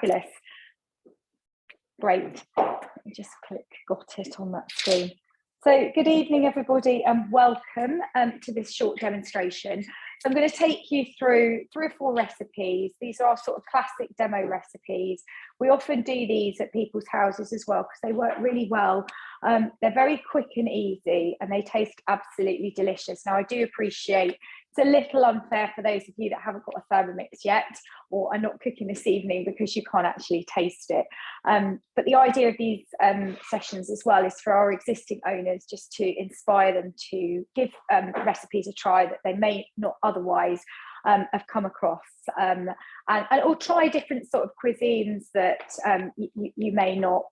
Fabulous. Great. Let me just click got it on that screen. So good evening, everybody, and welcome to this short demonstration. So I'm going to take you through 3 or 4 recipes. These are sort of classic demo recipes. We often do these at people's houses as well because they work really well. They're very quick and easy, and they taste absolutely delicious. Now, I do appreciate it's a little unfair for those of you that haven't got a Thermomix yet or are not cooking this evening because you can't actually taste it. But the idea of these sessions as well is for our existing owners just to inspire them to give recipes a try that they may not otherwise have come across, or try different sort of cuisines that you may not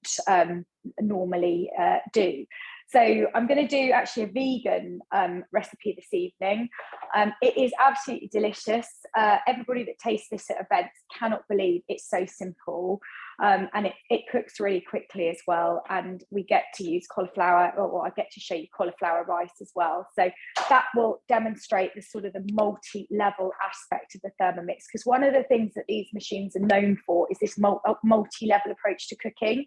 normally do. So I'm going to do actually a vegan recipe this evening. It is absolutely delicious. Everybody that tastes this at events cannot believe it's so simple, and it cooks really quickly as well. And we get to use cauliflower, or I get to show you cauliflower rice as well. So that will demonstrate the sort of the multi-level aspect of the Thermomix, because one of the things that these machines are known for is this multi-level approach to cooking.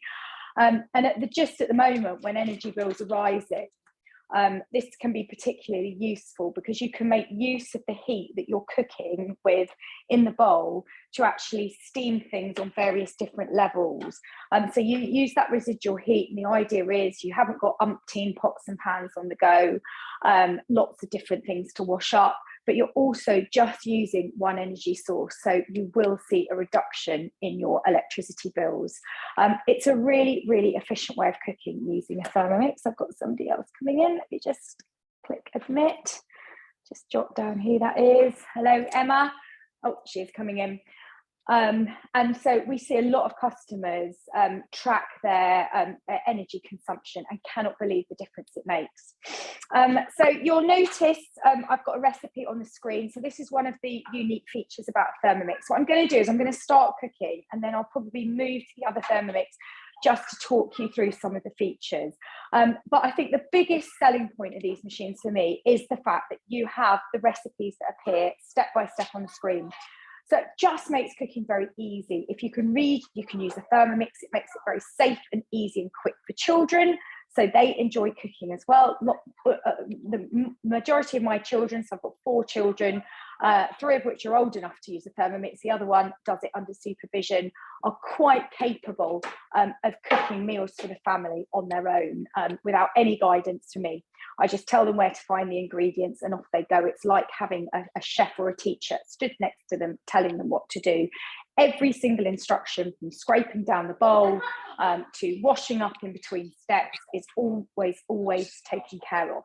And at the moment, when energy bills are rising, this can be particularly useful because you can make use of the heat that you're cooking with in the bowl to actually steam things on various different levels. So you use that residual heat, and the idea is you haven't got umpteen pots and pans on the go, lots of different things to wash up, but you're also just using one energy source. So you will see a reduction in your electricity bills. It's a really, really efficient way of cooking using a Thermomix. I've got somebody else coming in. Let me just click admit, just jot down who that is. Hello, Emma. Oh, she is coming in. And so we see a lot of customers track their energy consumption and cannot believe the difference it makes. So you'll notice I've got a recipe on the screen. So this is one of the unique features about Thermomix. What I'm going to do is I'm going to start cooking, and then I'll probably move to the other Thermomix just to talk you through some of the features. But I think the biggest selling point of these machines for me is the fact that you have the recipes that appear step by step on the screen. So it just makes cooking very easy. If you can read, you can use a Thermomix. It makes it very safe and easy and quick for children, so they enjoy cooking as well. The majority of my children, so I've got 4 children, 3 of which are old enough to use a Thermomix. The other one does it under supervision, are quite capable of cooking meals for the family on their own without any guidance from me. I just tell them where to find the ingredients and off they go. It's like having a chef or a teacher stood next to them, telling them what to do. Every single instruction, from scraping down the bowl to washing up in between steps, is always taken care of.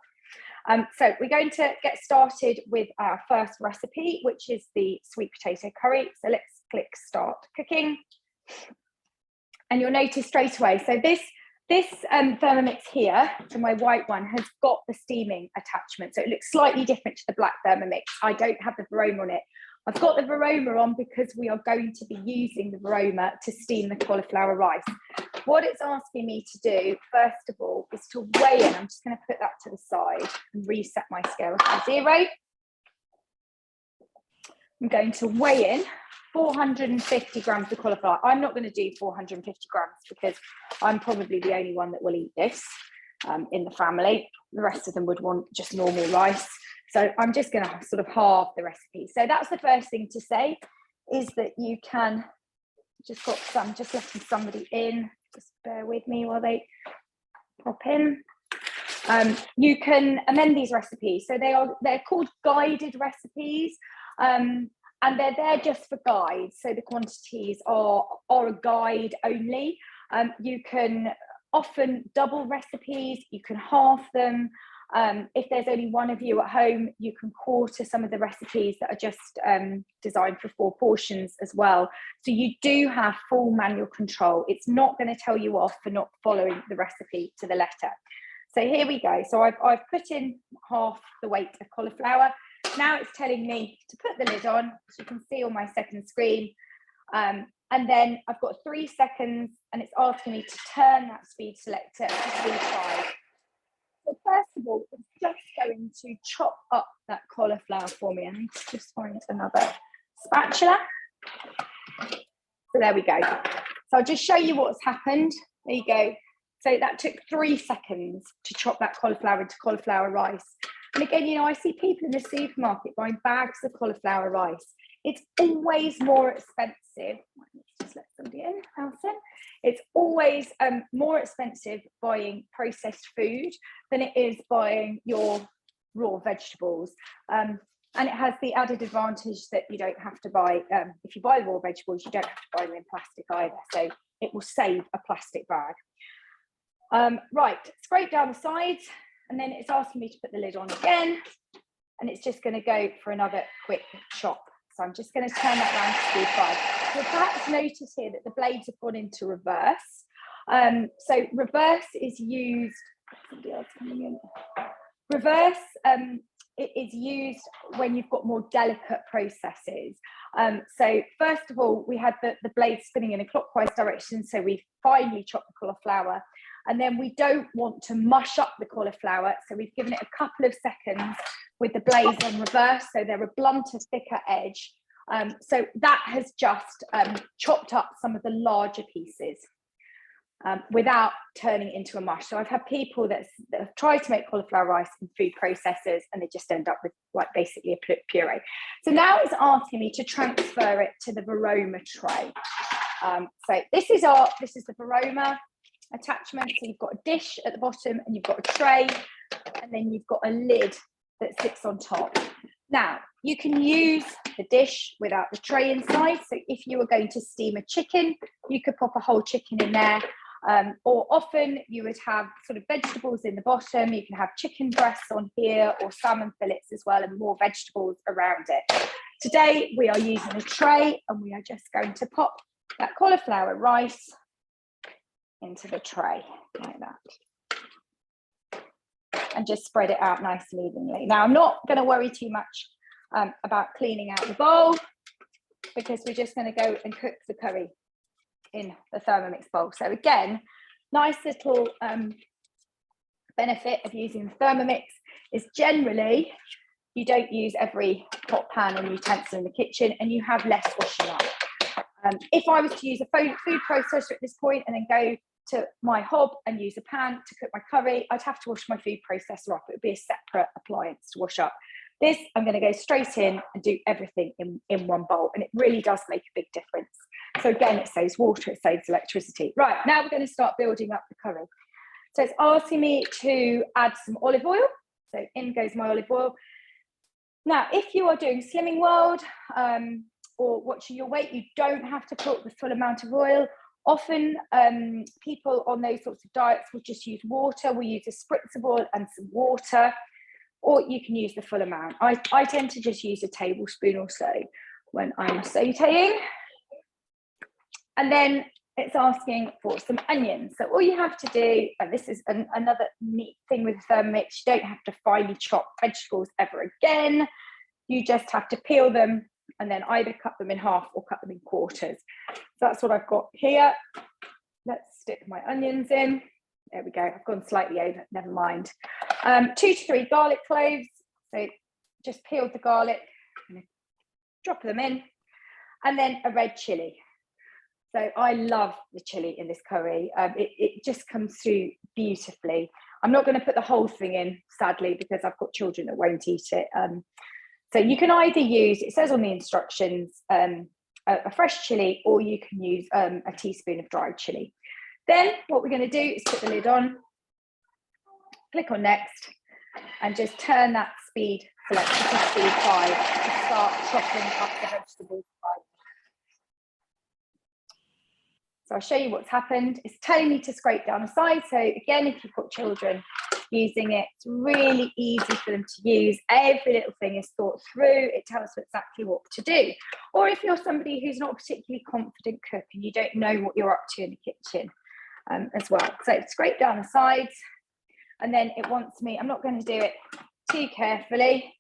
So we're going to get started with our first recipe, which is the sweet potato curry. So let's click start cooking. And you'll notice straight away, so this Thermomix here, so my white one, has got the steaming attachment. So it looks slightly different to the black Thermomix. I don't have the Varoma on it. I've got the Varoma on because we are going to be using the Varoma to steam the cauliflower rice. What it's asking me to do, first of all, is to weigh in. I'm just going to put that to the side and reset my scale to 0. I'm going to weigh in 450 grams of cauliflower. I'm not going to do 450 grams because I'm probably the only one that will eat this in the family. The rest of them would want just normal rice. So I'm just going to sort of halve the recipe. So that's the first thing to say, is that you can just letting somebody in. Just bear with me while they pop in. You can amend these recipes. So they're called guided recipes. And they're there just for guides. So the quantities are a guide only. You can often double recipes, you can halve them. If there's only one of you at home, you can quarter some of the recipes that are just designed for 4 portions as well. So you do have full manual control. It's not going to tell you off for not following the recipe to the letter. So here we go. So I've put in half the weight of cauliflower. Now it's telling me to put the lid on, as you can see on my second screen. And then I've got 3 seconds, and it's asking me to turn that speed selector to speed 5. So first of all, it's just going to chop up that cauliflower for me. I need to just find another spatula. So there we go. So I'll just show you what's happened. There you go. So that took 3 seconds to chop that cauliflower into cauliflower rice. And again, you know, I see people in the supermarket buying bags of cauliflower rice. It's always more expensive. Let's just let somebody in, Alison. It's always more expensive buying processed food than it is buying your raw vegetables. And it has the added advantage that you don't have to buy, if you buy raw vegetables, you don't have to buy them in plastic either. So it will save a plastic bag. Right, scrape down the sides, and then it's asking me to put the lid on again, and it's just going to go for another quick chop. So I'm just going to turn that round to speed 5. You'll perhaps notice here that the blades have gone into reverse. So reverse is used, somebody else coming in. Reverse, it is used when you've got more delicate processes. So first of all, we had the blade spinning in a clockwise direction, so we finely chopped the cauliflower, and then we don't want to mush up the cauliflower, so we've given it a couple of seconds with the blades on reverse, so they're a blunter, thicker edge. So that has just chopped up some of the larger pieces without turning into a mush. So I've had people that have tried to make cauliflower rice in food processors, and they just end up with like basically a puree. So now it's asking me to transfer it to the Veroma tray. So this is the Veroma attachment. So you've got a dish at the bottom, and you've got a tray, and then you've got a lid that sits on top. Now you can use the dish without the tray inside. So if you were going to steam a chicken, you could pop a whole chicken in there. Or often you would have sort of vegetables in the bottom. You can have chicken breasts on here, or salmon fillets as well, and more vegetables around it. Today we are using a tray, and we are just going to pop that cauliflower rice into the tray like that, and just spread it out nice and evenly. Now I'm not going to worry too much about cleaning out the bowl, because we're just going to go and cook the curry in the Thermomix bowl. So again, nice little benefit of using the Thermomix is generally you don't use every pot, pan and utensil in the kitchen, and you have less washing up. If I was to use a food processor at this point and then go to my hob and use a pan to cook my curry, I'd have to wash my food processor up. It would be a separate appliance to wash up. This, I'm going to go straight in and do everything in one bowl, and it really does make a big difference. So again, it saves water, it saves electricity. Right, now we're going to start building up the curry. So it's asking me to add some olive oil. So in goes my olive oil. Now, if you are doing Slimming World or watching your weight, you don't have to put the full amount of oil. Often people on those sorts of diets will just use water. We use a spritz of oil and some water, or you can use the full amount. I tend to just use a tablespoon or so when I'm sauteing. And then it's asking for some onions. So all you have to do, and this is another neat thing with Thermomix, you don't have to finely chop vegetables ever again. You just have to peel them and then either cut them in half or cut them in quarters. So that's what I've got here. Let's stick my onions in. There we go. I've gone slightly over, never mind. 2 to 3 garlic cloves. So just peeled the garlic, drop them in, and then a red chilli. So I love the chilli in this curry. It just comes through beautifully. I'm not going to put the whole thing in, sadly, because I've got children that won't eat it. So you can either use, it says on the instructions, a fresh chilli, or you can use a teaspoon of dried chilli. Then what we're going to do is put the lid on, click on next, and just turn that speed selector to speed 5 to start chopping up the vegetables. So I'll show you what's happened. It's telling me to scrape down the side. So again, if you've got children using it, it's really easy for them to use. Every little thing is thought through. It tells you exactly what to do. Or if you're somebody who's not a particularly confident cook and you don't know what you're up to in the kitchen as well. So scrape down the sides, and then it wants me, I'm not going to do it too carefully.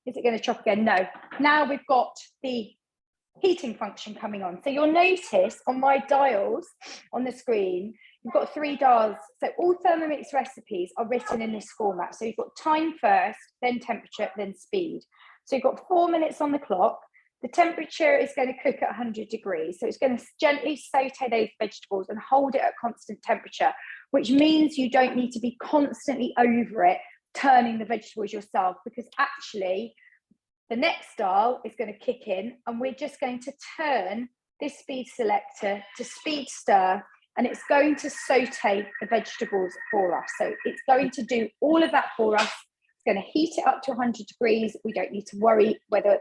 Is it going to chop again? No. Now we've got the heating function coming on. So you'll notice on my dials on the screen, you've got 3 dials. So all Thermomix recipes are written in this format. So you've got time first, then temperature, then speed. So you've got 4 minutes on the clock. The temperature is going to cook at 100 degrees. So it's going to gently saute those vegetables and hold it at constant temperature, which means you don't need to be constantly over it, turning the vegetables yourself, because actually the next style is going to kick in, and we're just going to turn this speed selector to speed stir, and it's going to saute the vegetables for us. So it's going to do all of that for us. It's going to heat it up to 100 degrees. We don't need to worry whether,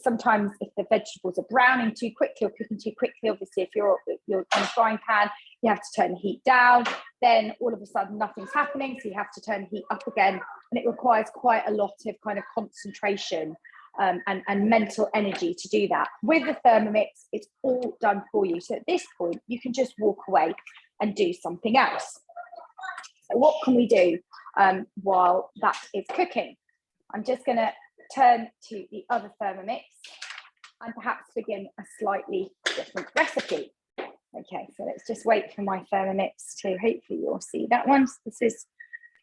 sometimes if the vegetables are browning too quickly or cooking too quickly, obviously if you're on a frying pan, you have to turn the heat down, then all of a sudden nothing's happening, so you have to turn the heat up again, and it requires quite a lot of kind of concentration and mental energy to do that. With the Thermomix, it's all done for you. So at this point, you can just walk away and do something else. So what can we do while that is cooking? I'm just going to turn to the other Thermomix and perhaps begin a slightly different recipe. Okay, so let's just wait for my Thermomix to, hopefully you'll see that one. So this is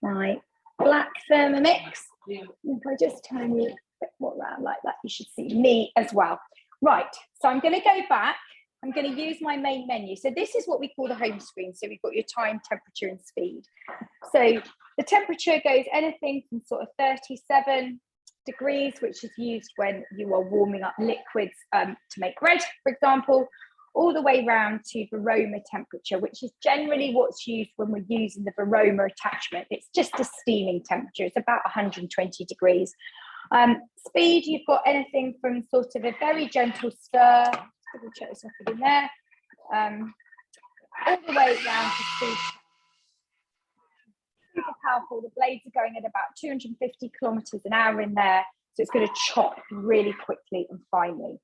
my black Thermomix. If I just turn you a bit more around like that, you should see me as well. Right, so I'm going to go back. I'm going to use my main menu. So this is what we call the home screen. So we've got your time, temperature, and speed. So the temperature goes anything from sort of 37 degrees, which is used when you are warming up liquids to make bread, for example, all the way round to Varoma temperature, which is generally what's used when we're using the Varoma attachment. It's just a steaming temperature. It's about 120 degrees. Speed, you've got anything from sort of a very gentle stir, double check this off in there, all the way down to speed. Super powerful. The blades are going at about 250 kilometers an hour in there, so it's going to chop really quickly and finely.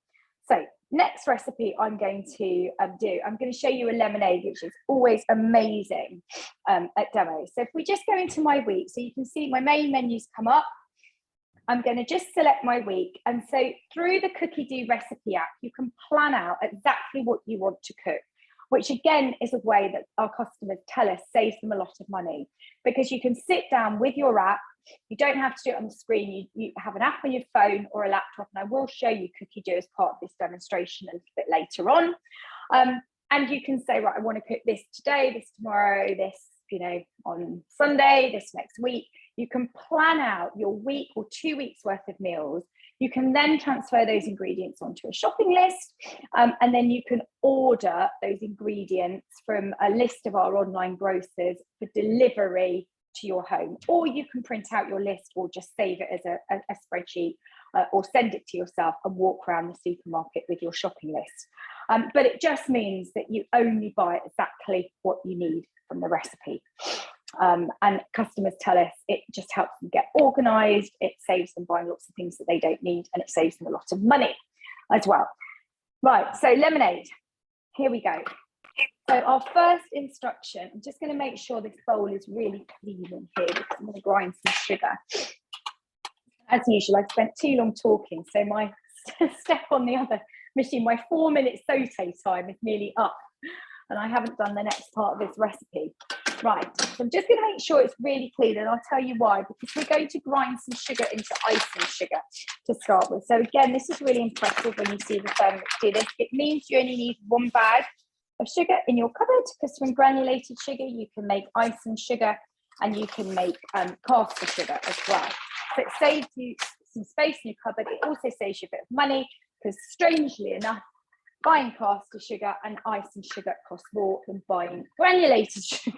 So next recipe I'm going to do, I'm going to show you a lemonade, which is always amazing at demos. So if we just go into my week, so you can see my main menus come up. I'm going to just select my week. And so through the Cookie Do recipe app, you can plan out exactly what you want to cook, which again is a way that our customers tell us saves them a lot of money, because you can sit down with your app. You don't have to do it on the screen. You have an app on your phone or a laptop, and I will show you Cookie Do as part of this demonstration a little bit later on. And you can say, right, I want to cook this today, this tomorrow, this, on Sunday, this next week. You can plan out your week or 2 weeks worth of meals. You can then transfer those ingredients onto a shopping list, and then you can order those ingredients from a list of our online grocers for delivery to your home, or you can print out your list or just save it as a spreadsheet, or send it to yourself and walk around the supermarket with your shopping list. But it just means that you only buy exactly what you need from the recipe. And customers tell us it just helps them get organized, it saves them buying lots of things that they don't need, and it saves them a lot of money as well. Right, so lemonade, here we go. So our first instruction, I'm just going to make sure this bowl is really clean in here, because I'm going to grind some sugar. As usual, I've spent too long talking, so my step on the other machine, my 4-minute saute time is nearly up, and I haven't done the next part of this recipe. Right, so I'm just going to make sure it's really clean, and I'll tell you why, because we're going to grind some sugar into icing sugar to start with. So again, this is really impressive when you see the Thermomix do this. It means you only need 1 bag of sugar in your cupboard, because from granulated sugar you can make icing sugar and you can make caster sugar as well. So it saves you some space in your cupboard. It also saves you a bit of money, because strangely enough, buying caster sugar and icing sugar costs more than buying granulated sugar,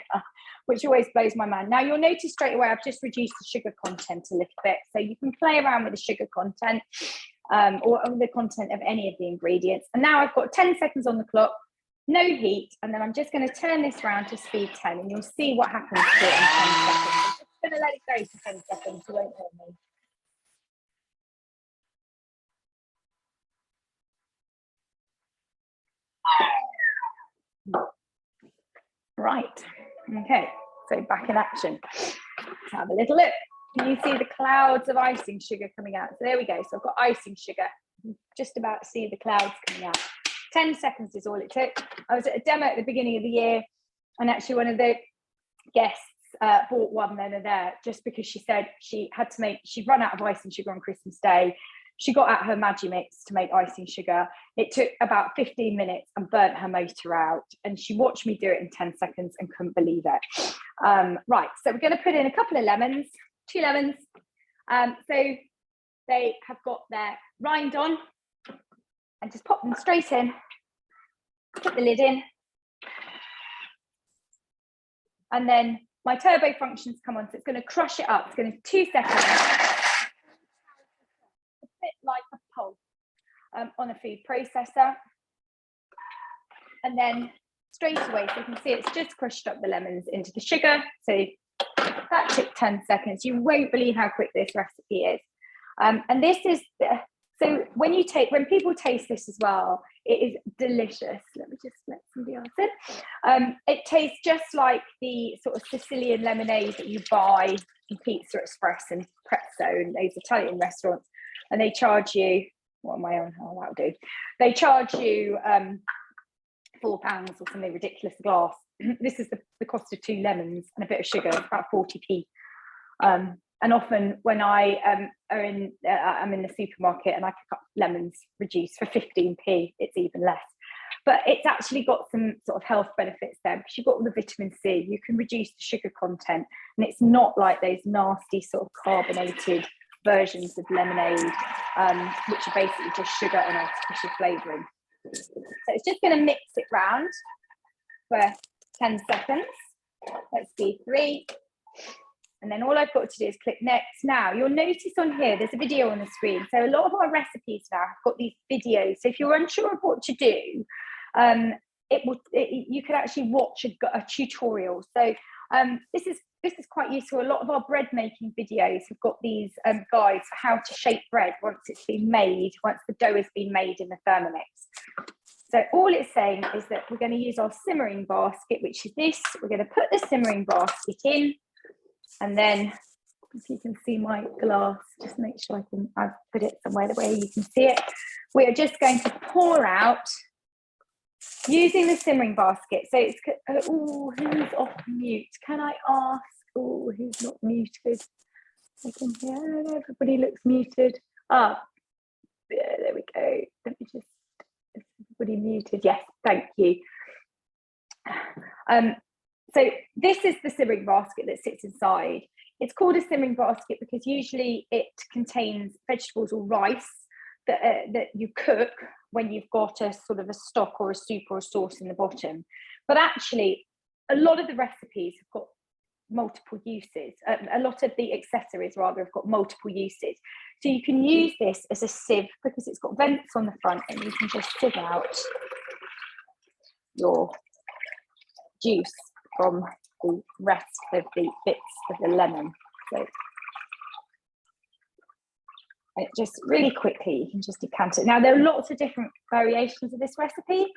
which always blows my mind. Now you'll notice straight away I've just reduced the sugar content a little bit, so you can play around with the sugar content or the content of any of the ingredients. And now I've got 10 seconds on the clock, no heat, and then I'm just going to turn this round to speed 10, and you'll see what happens to it in 10 seconds. I'm just going to let it go for 10 seconds, you won't hear me. Right, okay, so back in action. Let's have a little look. Can you see the clouds of icing sugar coming out? So there we go. So I've got icing sugar. Just about to see the clouds coming out. 10 seconds is all it took. I was at a demo at the beginning of the year, and actually one of the guests bought one then and there, just because she said she'd run out of icing sugar on Christmas Day. She got out her Magimix to make icing sugar. It took about 15 minutes and burnt her motor out. And she watched me do it in 10 seconds and couldn't believe it. Right, so we're going to put in a couple of lemons, 2 lemons. So they have got their rind on, and just pop them straight in, put the lid in. And then my turbo functions come on, so it's going to crush it up. It's going to 2 seconds. A bit like a pulse on a food processor. And then straight away, so you can see it's just crushed up the lemons into the sugar. So that took 10 seconds. You won't believe how quick this recipe is. And this is, so when people taste this as well, it is delicious. Let me just let somebody else in. It tastes just like the sort of Sicilian lemonade that you buy in Pizza Express and Prezzo and those Italian restaurants. And they charge you, what am I on? Oh, that'll do. They charge you £4 or something ridiculous a glass. This is the cost of 2 lemons and a bit of sugar, about 40p. And often when I I'm in the supermarket and I pick up lemons reduced for 15p, it's even less. But it's actually got some sort of health benefits there, because you've got all the vitamin C, you can reduce the sugar content, and it's not like those nasty sort of carbonated versions of lemonade, which are basically just sugar and artificial flavouring. So it's just going to mix it round for 10 seconds. Let's see, 3. And then all I've got to do is click next. Now, you'll notice on here, there's a video on the screen. So a lot of our recipes now have got these videos. So if you're unsure of what to do, you can actually watch a tutorial. So this is quite useful. A lot of our bread making videos have got these guides for how to shape bread once it's been made, once the dough has been made in the Thermomix. So all it's saying is that we're going to use our simmering basket, which is this. We're going to put the simmering basket in. And then, if you can see my glass, just make sure I've put it somewhere the way you can see it. We are just going to pour out using the simmering basket. So it's, oh, who's off mute? Can I ask? Oh, who's not muted? I can hear everybody looks muted. Ah, yeah, there we go. Let me just, is everybody muted? Yes, thank you. So this is the simmering basket that sits inside. It's called a simmering basket because usually it contains vegetables or rice that you cook when you've got a sort of a stock or a soup or a sauce in the bottom. But actually, a lot of the recipes have got multiple uses. A lot of the accessories, rather, have got multiple uses. So you can use this as a sieve because it's got vents on the front, and you can just sieve out your juice from the rest of the bits of the lemon. So and just really quickly, you can just decant it. Now, there are lots of different variations of this recipe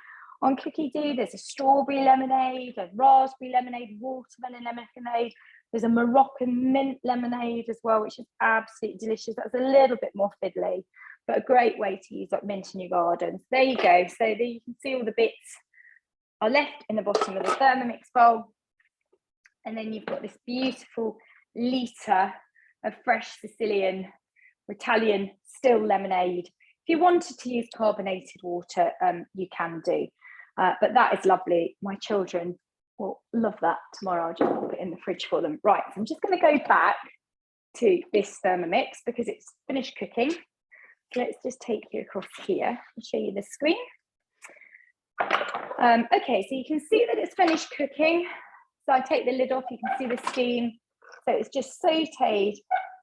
on Cookie Do. There's a strawberry lemonade, a raspberry lemonade, watermelon lemonade. There's a Moroccan mint lemonade as well, which is absolutely delicious. That's a little bit more fiddly, but a great way to use up mint in your garden. There you go. So there you can see all the bits are left in the bottom of the Thermomix bowl. And then you've got this beautiful litre of fresh Sicilian or Italian still lemonade. If you wanted to use carbonated water, you can do. But that is lovely. My children will love that tomorrow. I'll just put it in the fridge for them. Right, so I'm just going to go back to this Thermomix because it's finished cooking. So let's just take you across here and show you the screen. Okay, so you can see that it's finished cooking. So I take the lid off, you can see the steam. So it's just sauteed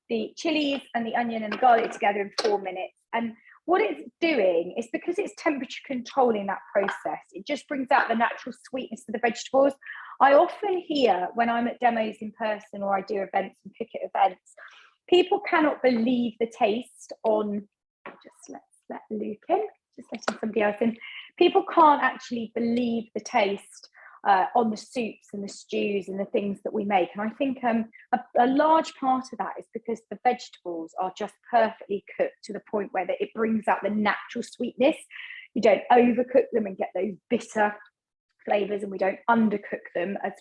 the chilies and the onion and the garlic together in 4 minutes. And what it's doing is, because it's temperature controlling that process, it just brings out the natural sweetness of the vegetables. I often hear when I'm at demos in person or I do events and cook at events, people cannot believe the taste on, let's let Luke in, just letting somebody else in. People can't actually believe the taste on the soups and the stews and the things that we make. And I think a large part of that is because the vegetables are just perfectly cooked to the point where it brings out the natural sweetness. You don't overcook them and get those bitter flavours, and we don't undercook them as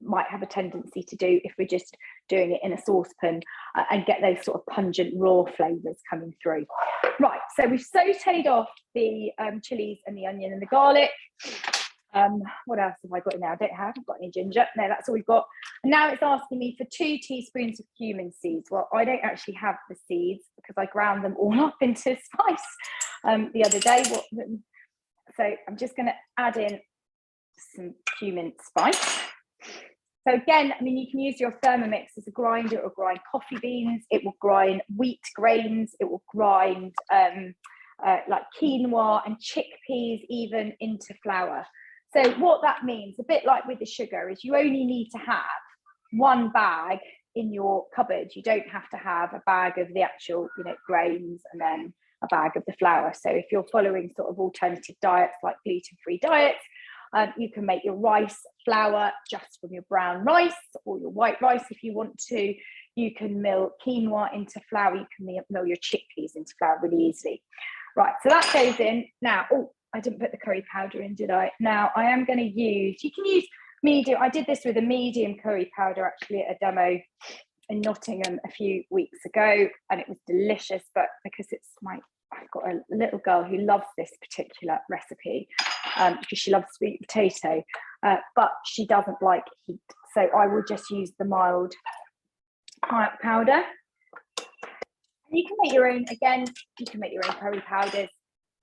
might have a tendency to do if we're just doing it in a saucepan, and get those sort of pungent raw flavours coming through. Right, so we've sauteed off the chilies and the onion and the garlic. What else have I got in there? I've got any ginger. No, that's all we've got. And now it's asking me for 2 teaspoons of cumin seeds. Well, I don't actually have the seeds because I ground them all up into spice the other day. So I'm just going to add in some cumin spice. So again, I mean, you can use your Thermomix as a grinder. It will grind coffee beans. It will grind wheat grains. It will grind like quinoa and chickpeas even into flour. So what that means, a bit like with the sugar, is you only need to have 1 bag in your cupboard. You don't have to have a bag of the actual, grains and then a bag of the flour. So if you're following sort of alternative diets like gluten-free diets, you can make your rice flour just from your brown rice or your white rice if you want to. You can mill quinoa into flour. You can mill your chickpeas into flour really easily. Right, so that goes in. Now, I didn't put the curry powder in, did I? Now, I am going to use, you can use medium. I did this with a medium curry powder actually at a demo in Nottingham a few weeks ago, and it was delicious. But because I've got a little girl who loves this particular recipe because she loves sweet potato, but she doesn't like heat. So I will just use the mild powder. You can make your own, again, you can make your own curry powders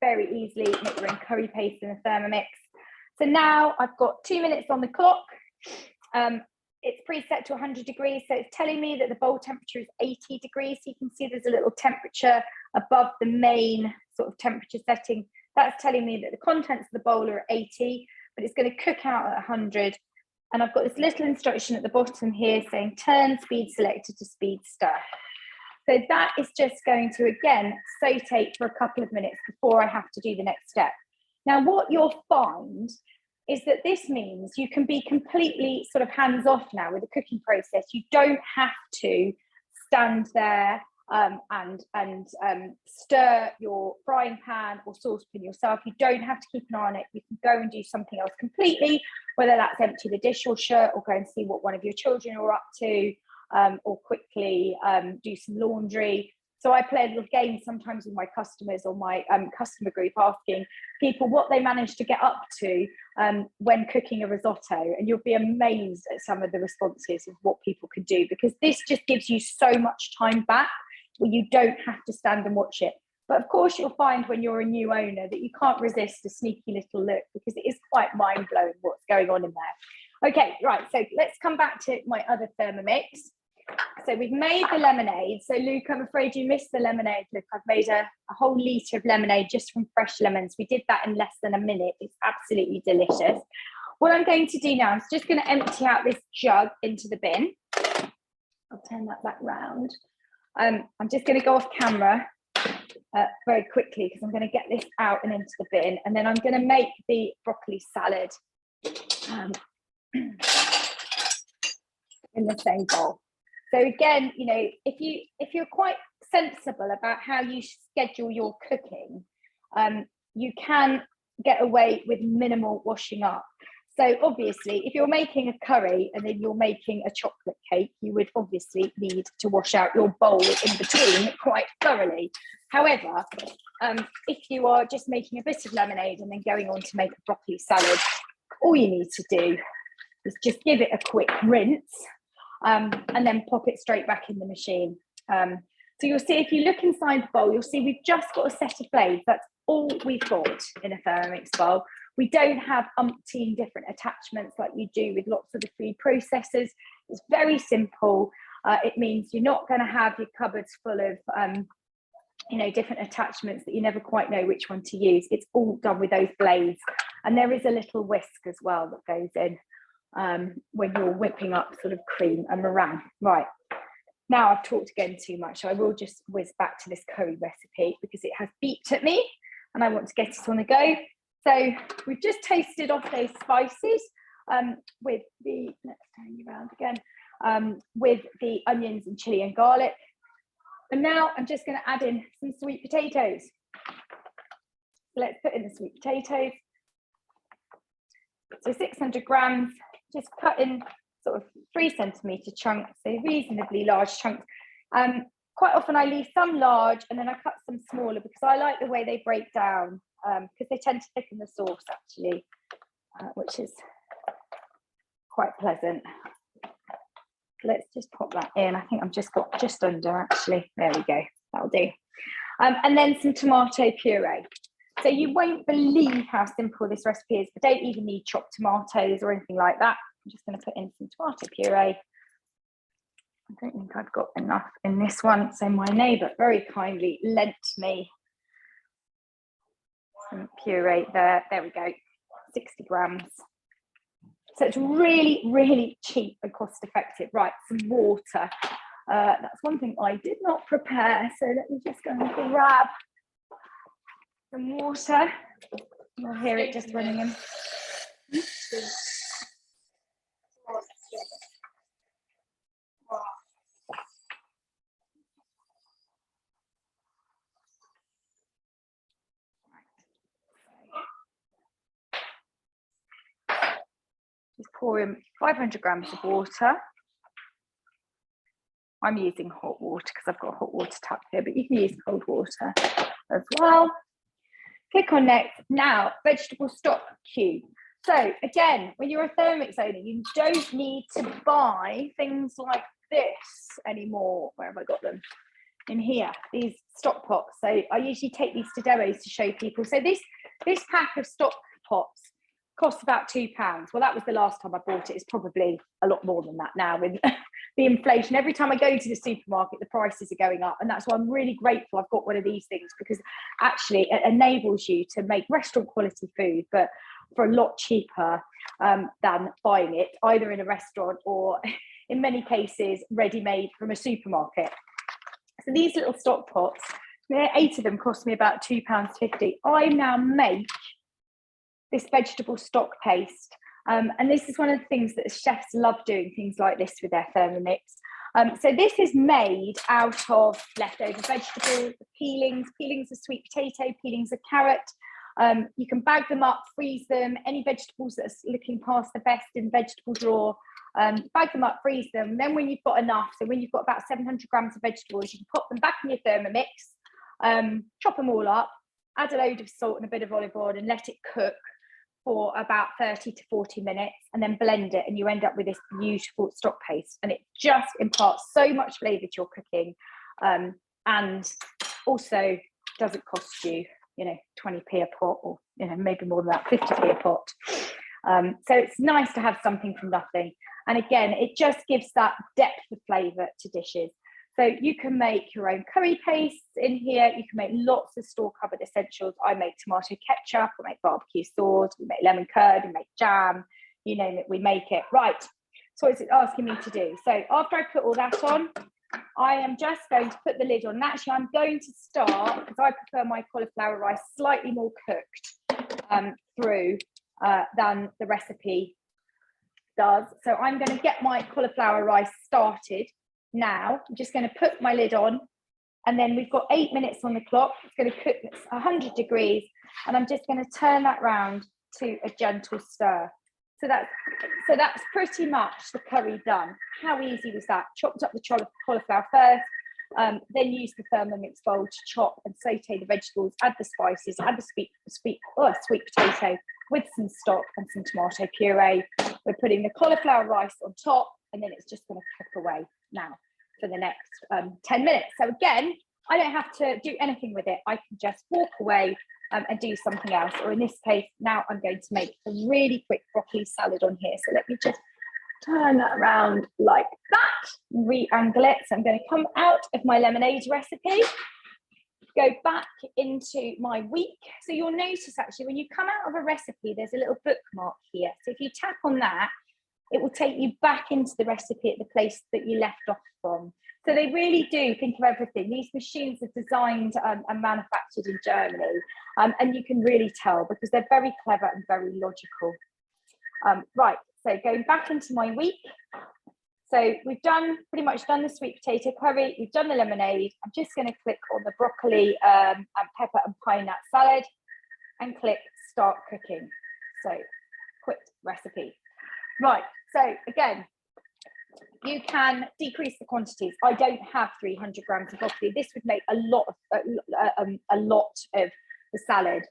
very easily, make your own curry paste in a Thermomix. So now I've got 2 minutes on the clock. It's preset to 100 degrees. So it's telling me that the bowl temperature is 80 degrees. So you can see there's a little temperature above the main sort of temperature setting. That's telling me that the contents of the bowl are at 80, but it's going to cook out at 100. And I've got this little instruction at the bottom here saying turn speed selector to speed stir. So that is just going to, again, saute for a couple of minutes before I have to do the next step. Now, what you'll find is that this means you can be completely sort of hands-off now with the cooking process. You don't have to stand there and stir your frying pan or saucepan yourself. You don't have to keep an eye on it. You can go and do something else completely, whether that's empty the dishwasher or go and see what one of your children are up to, or quickly do some laundry. So I play a little game sometimes with my customers or my customer group, asking people what they manage to get up to when cooking a risotto. And you'll be amazed at some of the responses of what people can do, because this just gives you so much time back where you don't have to stand and watch it. But of course, you'll find when you're a new owner that you can't resist a sneaky little look, because it is quite mind-blowing what's going on in there. Okay, right, so let's come back to my other Thermomix. So we've made the lemonade. So Luke, I'm afraid you missed the lemonade. Look, I've made a whole litre of lemonade just from fresh lemons. We did that in less than a minute. It's absolutely delicious. What I'm going to do now is just going to empty out this jug into the bin. I'll turn that back round. I'm just going to go off camera very quickly because I'm going to get this out and into the bin, and then I'm going to make the broccoli salad in the same bowl. So again, you know, if you're quite sensible about how you schedule your cooking, you can get away with minimal washing up. So obviously, if you're making a curry and then you're making a chocolate cake, you would obviously need to wash out your bowl in between quite thoroughly. However, if you are just making a bit of lemonade and then going on to make a broccoli salad, all you need to do is just give it a quick rinse and then pop it straight back in the machine. So you'll see, if you look inside the bowl, you'll see we've just got a set of blades. That's all we've got in a Thermomix bowl. We don't have umpteen different attachments like you do with lots of the food processors. It's very simple. It means you're not going to have your cupboards full of different attachments that you never quite know which one to use. It's all done with those blades. And there is a little whisk as well that goes in when you're whipping up sort of cream and meringue. Right, now I've talked again too much. So I will just whiz back to this curry recipe because it has beeped at me and I want to get it on the go. So we've just tasted off those spices with the, let's turn you around again, with the onions and chili and garlic. And now I'm just going to add in some sweet potatoes. Let's put in the sweet potatoes. So 600 grams, just cut in sort of 3 centimetre chunks, so reasonably large chunks. Quite often I leave some large and then I cut some smaller because I like the way they break down, because they tend to thicken the sauce actually, which is quite pleasant. Let's just pop that in. I think I've just got just under actually. There we go, that'll do. And then some tomato puree. So you won't believe how simple this recipe is. I don't even need chopped tomatoes or anything like that. I'm just going to put in some tomato puree. I don't think I've got enough in this one. So my neighbour very kindly lent me some puree there. There we go, 60 grams. So it's really, really cheap and cost effective. Right, some water. That's one thing I did not prepare. So let me just go and grab some water. You'll hear it just running in. Just pour in 500 grams of water. I'm using hot water because I've got a hot water tap here, but you can use cold water as well. Click on next. Now, vegetable stock cube. So again, when you're a Thermomix owner, you don't need to buy things like this anymore. Where have I got them? In here, these stock pots. So I usually take these to demos to show people. So this pack of stock pots costs about £2. Well, that was the last time I bought it. It's probably a lot more than that now with the inflation. Every time I go to the supermarket, the prices are going up. And that's why I'm really grateful I've got one of these things, because actually it enables you to make restaurant quality food, but for a lot cheaper than buying it, either in a restaurant or in many cases, ready-made from a supermarket. So these little stock pots, 8 of them cost me about £2.50. I now make this vegetable stock paste. And this is one of the things that chefs love doing, things like this with their Thermomix. So this is made out of leftover vegetables, peelings of sweet potato, peelings of carrot. You can bag them up, freeze them, any vegetables that are looking past the best in vegetable drawer, bag them up, freeze them. Then when you've got enough, so when you've got about 700 grams of vegetables, you can pop them back in your Thermomix, chop them all up, add a load of salt and a bit of olive oil and let it cook for about 30 to 40 minutes, and then blend it, and you end up with this beautiful stock paste, and it just imparts so much flavour to your cooking, and also doesn't cost you, 20p a pot, or maybe more than that, 50p a pot. So it's nice to have something from nothing, and again, it just gives that depth of flavour to dishes. So you can make your own curry pastes in here. You can make lots of store-cupboard essentials. I make tomato ketchup, I make barbecue sauce, we make lemon curd, we make jam, you name it, we make it. Right, so what's it asking me to do? So after I put all that on, I am just going to put the lid on. And actually, I'm going to start, because I prefer my cauliflower rice slightly more cooked through than the recipe does. So I'm going to get my cauliflower rice started. Now I'm just going to put my lid on, and then we've got 8 minutes on the clock. It's going to cook at 100 degrees, and I'm just going to turn that round to a gentle stir. So that's pretty much the curry done. How easy was that? Chopped up the cauliflower first, then use the Thermomix bowl to chop and saute the vegetables, add the spices, add the sweet potato with some stock and some tomato puree. We're putting the cauliflower rice on top, and then it's just going to cook away now for the next 10 minutes. So again, I don't have to do anything with it. I can just walk away and do something else. Or in this case, now I'm going to make a really quick broccoli salad on here. So let me just turn that around like that, re-angle it. So I'm going to come out of my lemonade recipe, go back into my week. So you'll notice actually when you come out of a recipe, there's a little bookmark here. So if you tap on that, it will take you back into the recipe at the place that you left off from. So they really do think of everything. These machines are designed and manufactured in Germany, and you can really tell because they're very clever and very logical. Right, so going back into my week. So we've pretty much done the sweet potato curry, we've done the lemonade. I'm just going to click on the broccoli and pepper and pine nut salad and click start cooking. So quick recipe. Right, so again, you can decrease the quantities. I don't have 300 grams of broccoli. This would make a lot of the salad,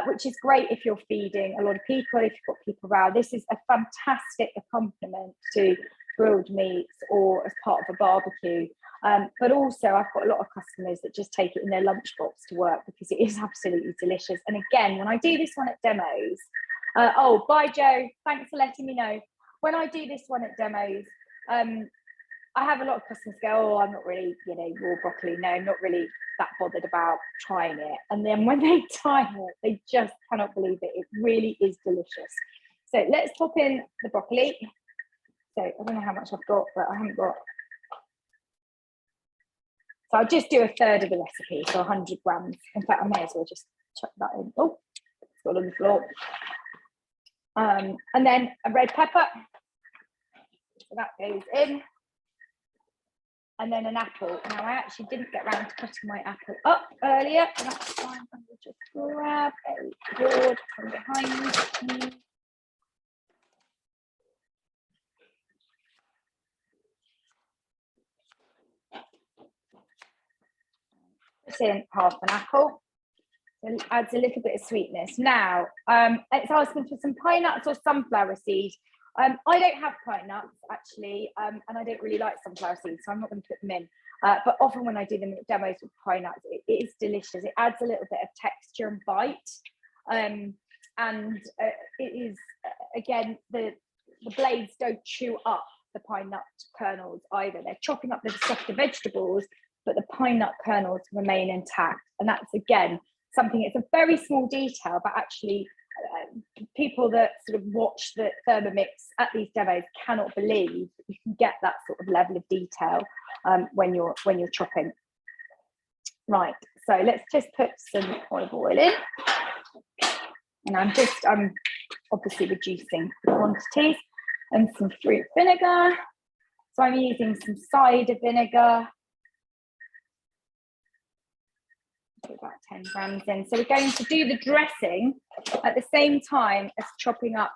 which is great if you're feeding a lot of people, if you've got people around. This is a fantastic accompaniment to grilled meats or as part of a barbecue. But also I've got a lot of customers that just take it in their lunchbox to work because it is absolutely delicious. And again, when I do this one at demos, oh, bye Joe, thanks for letting me know. When I do this one at demos, I have a lot of customers go, oh, I'm not really, raw broccoli. No, I'm not really that bothered about trying it. And then when they try it, they just cannot believe it. It really is delicious. So let's pop in the broccoli. So I don't know how much I've got, but I haven't got. So I'll just do a third of the recipe, so 100 grams. In fact, I may as well just chuck that in. Oh, it's got on the floor. And then a red pepper. So that goes in. And then an apple. Now, I actually didn't get around to cutting my apple up earlier. And that's fine. I will just grab a board from behind me. Put in half an apple. It adds a little bit of sweetness. Now, it's asking for some pine nuts or sunflower seeds. I don't have pine nuts actually, and I don't really like sunflower seeds, so I'm not going to put them in. But often when I do them at demos with pine nuts, it is delicious. It adds a little bit of texture and bite, and it is again the blades don't chew up the pine nut kernels either. They're chopping up the softer vegetables, but the pine nut kernels remain intact, and that's again something. It's a very small detail, but actually. People that sort of watch the Thermomix at these demos cannot believe that you can get that sort of level of detail when you're chopping. Right, so let's just put some olive oil in, and I'm obviously reducing the quantities, and some fruit vinegar. So I'm using some cider vinegar. About 10 grams in. So we're going to do the dressing at the same time as chopping up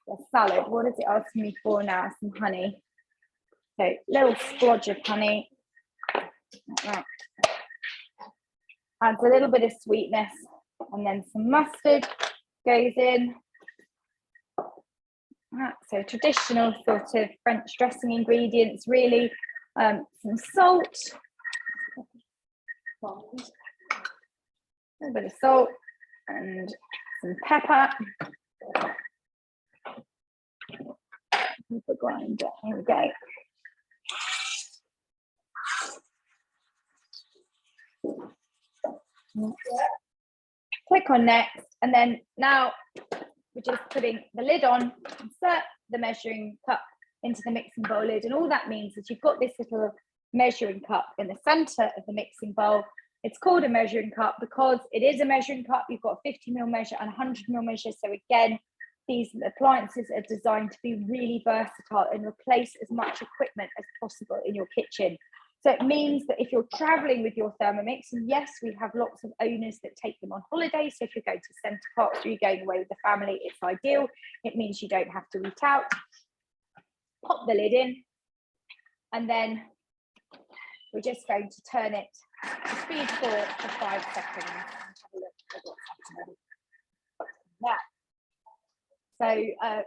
the salad. What is it asking me for now? Some honey. So little splodge of honey. Right. Adds a little bit of sweetness, and then some mustard goes in. So traditional sort of French dressing ingredients, really. Some salt. A bit of salt and some pepper. Pepper grinder. Here we go. Click on next, and then now we're just putting the lid on. Insert the measuring cup into the mixing bowl lid, and all that means is you've got this little measuring cup in the center of the mixing bowl. It's called a measuring cup because it is a measuring cup. You've got a 50ml measure and 100ml measure. So again, these appliances are designed to be really versatile and replace as much equipment as possible in your kitchen. So it means that if you're traveling with your Thermomix, and yes, we have lots of owners that take them on holiday. So if you're going to Centre Parks or you're going away with the family, it's ideal. It means you don't have to eat out. Pop the lid in, and then we're just going to turn it to speed 4 for 5 seconds. And have a look at what's happening. So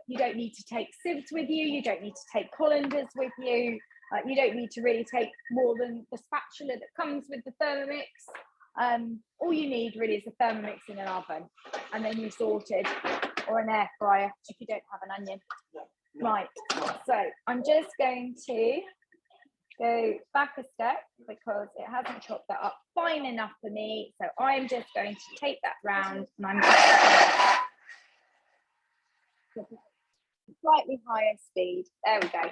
you don't need to take sieves with you. You don't need to take colanders with you. You don't need to really take more than the spatula that comes with the Thermomix. All you need really is a Thermomix in an oven, and then you're sorted, or an air fryer if you don't have an onion. Right, so I'm just going to go back a step because it hasn't chopped that up fine enough for me. So I'm just going to take that round, and I'm going to slightly higher speed. There we go.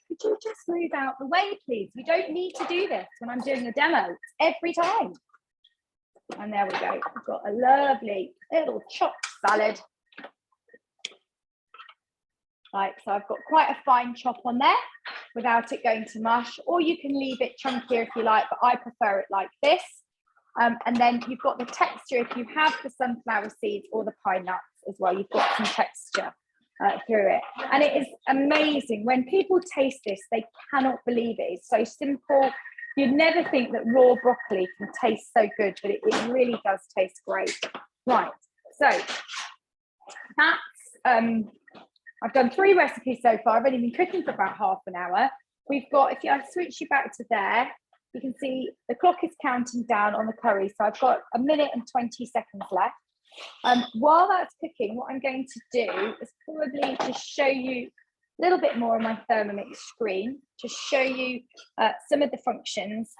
Could you just move out the way, please? You don't need to do this when I'm doing a demo. It's every time. And there we go. We've got a lovely little chopped salad. Right, so I've got quite a fine chop on there without it going to mush, or you can leave it chunkier if you like, but I prefer it like this. And then you've got the texture if you have the sunflower seeds or the pine nuts as well. You've got some texture. through it. And it is amazing. When people taste this, they cannot believe it. It's so simple. You'd never think that raw broccoli can taste so good, but it really does taste great. Right, so that's, I've done 3 recipes so far. I've only been cooking for about half an hour. We've got, if I switch you back to there, you can see the clock is counting down on the curry. So I've got 1 minute and 20 seconds left. While that's cooking, what I'm going to do is probably just show you a little bit more on my Thermomix screen to show you some of the functions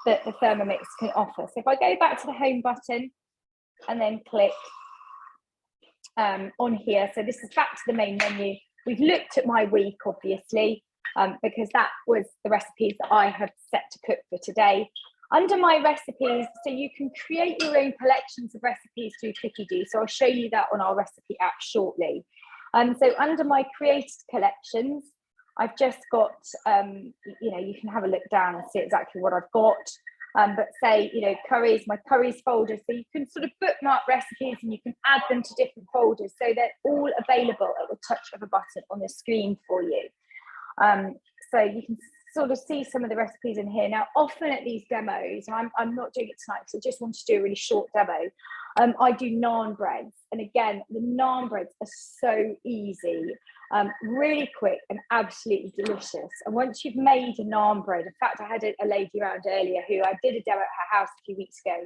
that the Thermomix can offer. So if I go back to the home button and then click on here, so this is back to the main menu. We've looked at my week, obviously, because that was the recipes that I had set to cook for today. Under my recipes, so you can create your own collections of recipes through Cookie-Doo. So I'll show you that on our recipe app shortly. So under my created collections, I've just got, you can have a look down and see exactly what I've got. But say, curries, my curries folder. So you can sort of bookmark recipes and you can add them to different folders. So they're all available at the touch of a button on the screen for you. So you can sort of see some of the recipes in here. Now, often at these demos, and I'm not doing it tonight because I just want to do a really short demo, I do naan breads. And again, the naan breads are so easy, really quick and absolutely delicious. And once you've made a naan bread, in fact, I had a lady around earlier who I did a demo at her house a few weeks ago,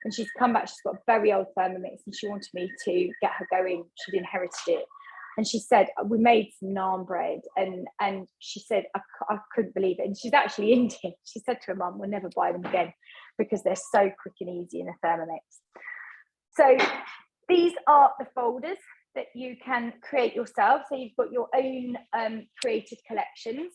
and she's come back, she's got a very old Thermomix and she wanted me to get her going. She'd inherited it. And she said, we made some naan bread. And she said, I couldn't believe it. And she's actually Indian. She said to her mum, we'll never buy them again because they're so quick and easy in a Thermomix. So these are the folders that you can create yourself. So you've got your own created collections.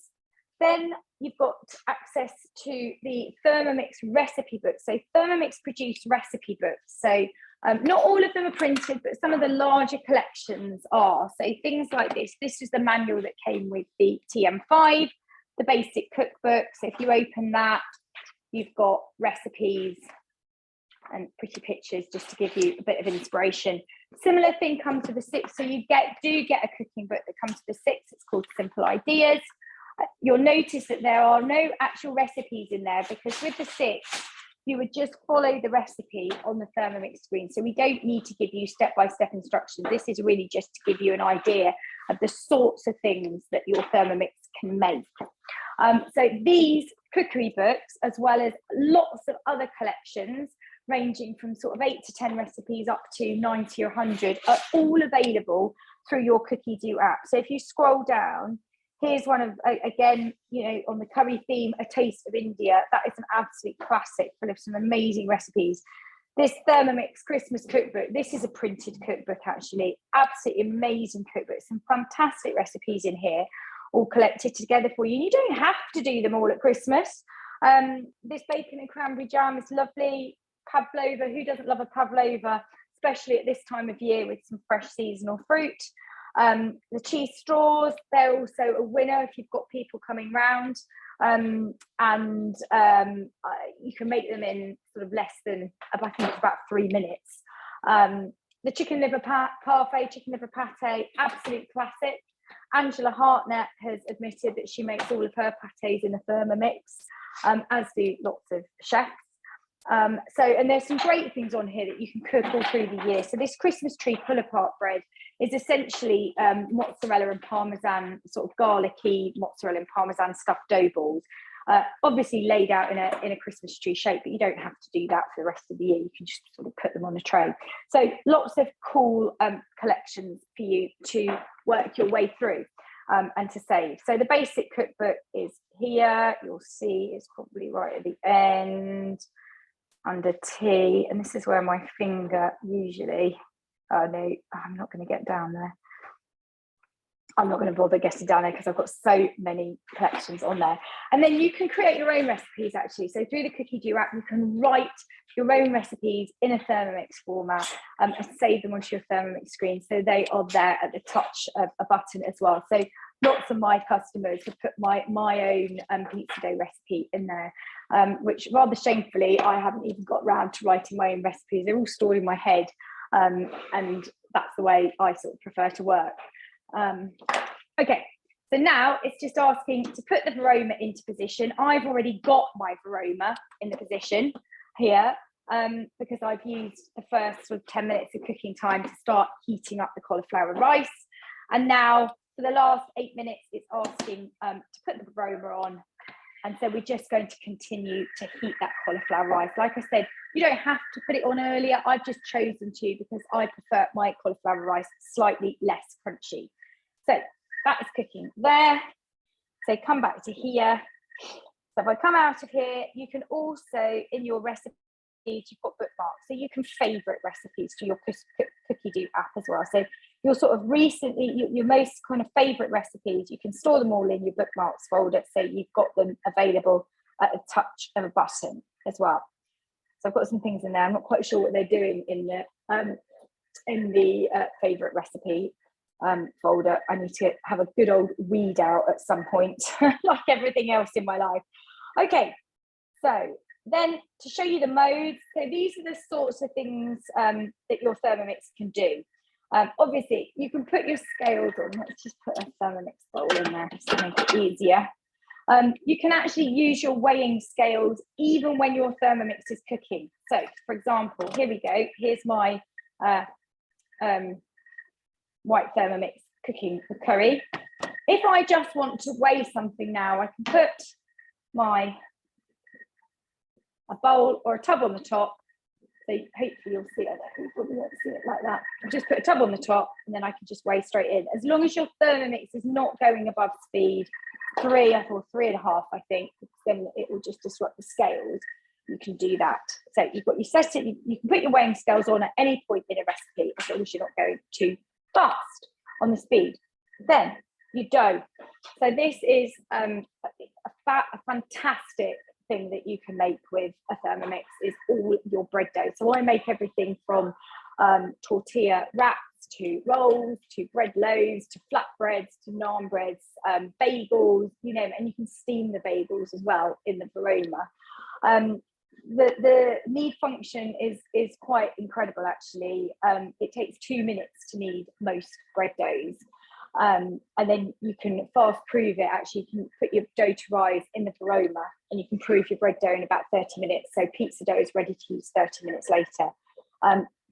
Then you've got access to the Thermomix recipe books. So Thermomix produced recipe books. So not all of them are printed, but some of the larger collections are. So things like this. This is the manual that came with the TM5, the basic cookbook. So if you open that, you've got recipes and pretty pictures just to give you a bit of inspiration. Similar thing comes to the 6. So you do get a cooking book that comes to the 6. It's called Simple Ideas. You'll notice that there are no actual recipes in there because with the 6, you would just follow the recipe on the Thermomix screen. So we don't need to give you step-by-step instructions. This is really just to give you an idea of the sorts of things that your Thermomix can make. So these cookery books, as well as lots of other collections, ranging from sort of 8 to 10 recipes up to 90 or 100, are all available through your Cookie-Doo app. So if you scroll down, here's one of, again, on the curry theme, A Taste of India. That is an absolute classic full of some amazing recipes. This Thermomix Christmas cookbook, this is a printed cookbook, actually. Absolutely amazing cookbook. Some fantastic recipes in here, all collected together for you. And you don't have to do them all at Christmas. This bacon and cranberry jam is lovely. Pavlova, who doesn't love a pavlova, especially at this time of year with some fresh seasonal fruit. The cheese straws, they're also a winner if you've got people coming round, and you can make them in sort of less than, I think, about 3 minutes. The chicken liver parfait, chicken liver pate, absolute classic. Angela Hartnett has admitted that she makes all of her pates in a Thermomix, as do lots of chefs. And there's some great things on here that you can cook all through the year. So this Christmas tree pull-apart bread is essentially mozzarella and parmesan, sort of garlicky mozzarella and parmesan stuffed dough balls, obviously laid out in a Christmas tree shape, but you don't have to do that for the rest of the year. You can just sort of put them on a tray. So lots of cool collections for you to work your way through and to save. So the basic cookbook is here. You'll see it's probably right at the end under T, and this is where my finger usually, no, I'm not going to get down there. I'm not going to bother getting down there because I've got so many collections on there. And then you can create your own recipes, actually. So through the Cookie-Doo app, you can write your own recipes in a Thermomix format and save them onto your Thermomix screen. So they are there at the touch of a button as well. So lots of my customers have put my own pizza dough recipe in there, which rather shamefully, I haven't even got round to writing my own recipes. They're all stored in my head. And that's the way I sort of prefer to work. Okay, so now it's just asking to put the varoma into position. I've already got my varoma in the position here because I've used the first sort of 10 minutes of cooking time to start heating up the cauliflower rice. And now for the last 8 minutes, it's asking to put the varoma on. And so we're just going to continue to heat that cauliflower rice. Like I said, you don't have to put it on earlier. I've just chosen to because I prefer my cauliflower rice slightly less crunchy. So that is cooking there. So come back to here. So if I come out of here, you can also, in your recipes, you've got bookmarks. So you can favorite recipes to your Cookie Do app as well. So your sort of your most kind of favorite recipes, you can store them all in your bookmarks folder. So you've got them available at a touch of a button as well. So I've got some things in there. I'm not quite sure what they're doing in the favorite recipe folder. I need to have a good old weed out at some point, like everything else in my life. Okay, so then to show you the modes, so these are the sorts of things that your Thermomix can do. Obviously, you can put your scales on. Let's just put a Thermomix bowl in there just to make it easier. You can actually use your weighing scales even when your Thermomix is cooking. So, for example, here we go. Here's my white Thermomix cooking the curry. If I just want to weigh something now, I can put a bowl or a tub on the top. So hopefully you'll see it. You probably won't see it like that. I'll just put a tub on the top and then I can just weigh straight in. As long as your Thermomix is not going above speed 3 or 3.5, I think, then it will just disrupt the scales. You can do that. So you've got your set it, you can put your weighing scales on at any point in a recipe as long as you're not going too fast on the speed. Then your dough. So this is a fantastic thing that you can make with a Thermomix is all your bread dough. So I make everything from tortilla wraps to rolls to bread loaves to flatbreads to naan breads, bagels, you know, and you can steam the bagels as well in the varoma. The knead function is quite incredible actually. It takes 2 minutes to knead most bread doughs. And then you can fast proof it. Actually, you can put your dough to rise in the varoma and you can proof your bread dough in about 30 minutes. So pizza dough is ready to use 30 minutes later.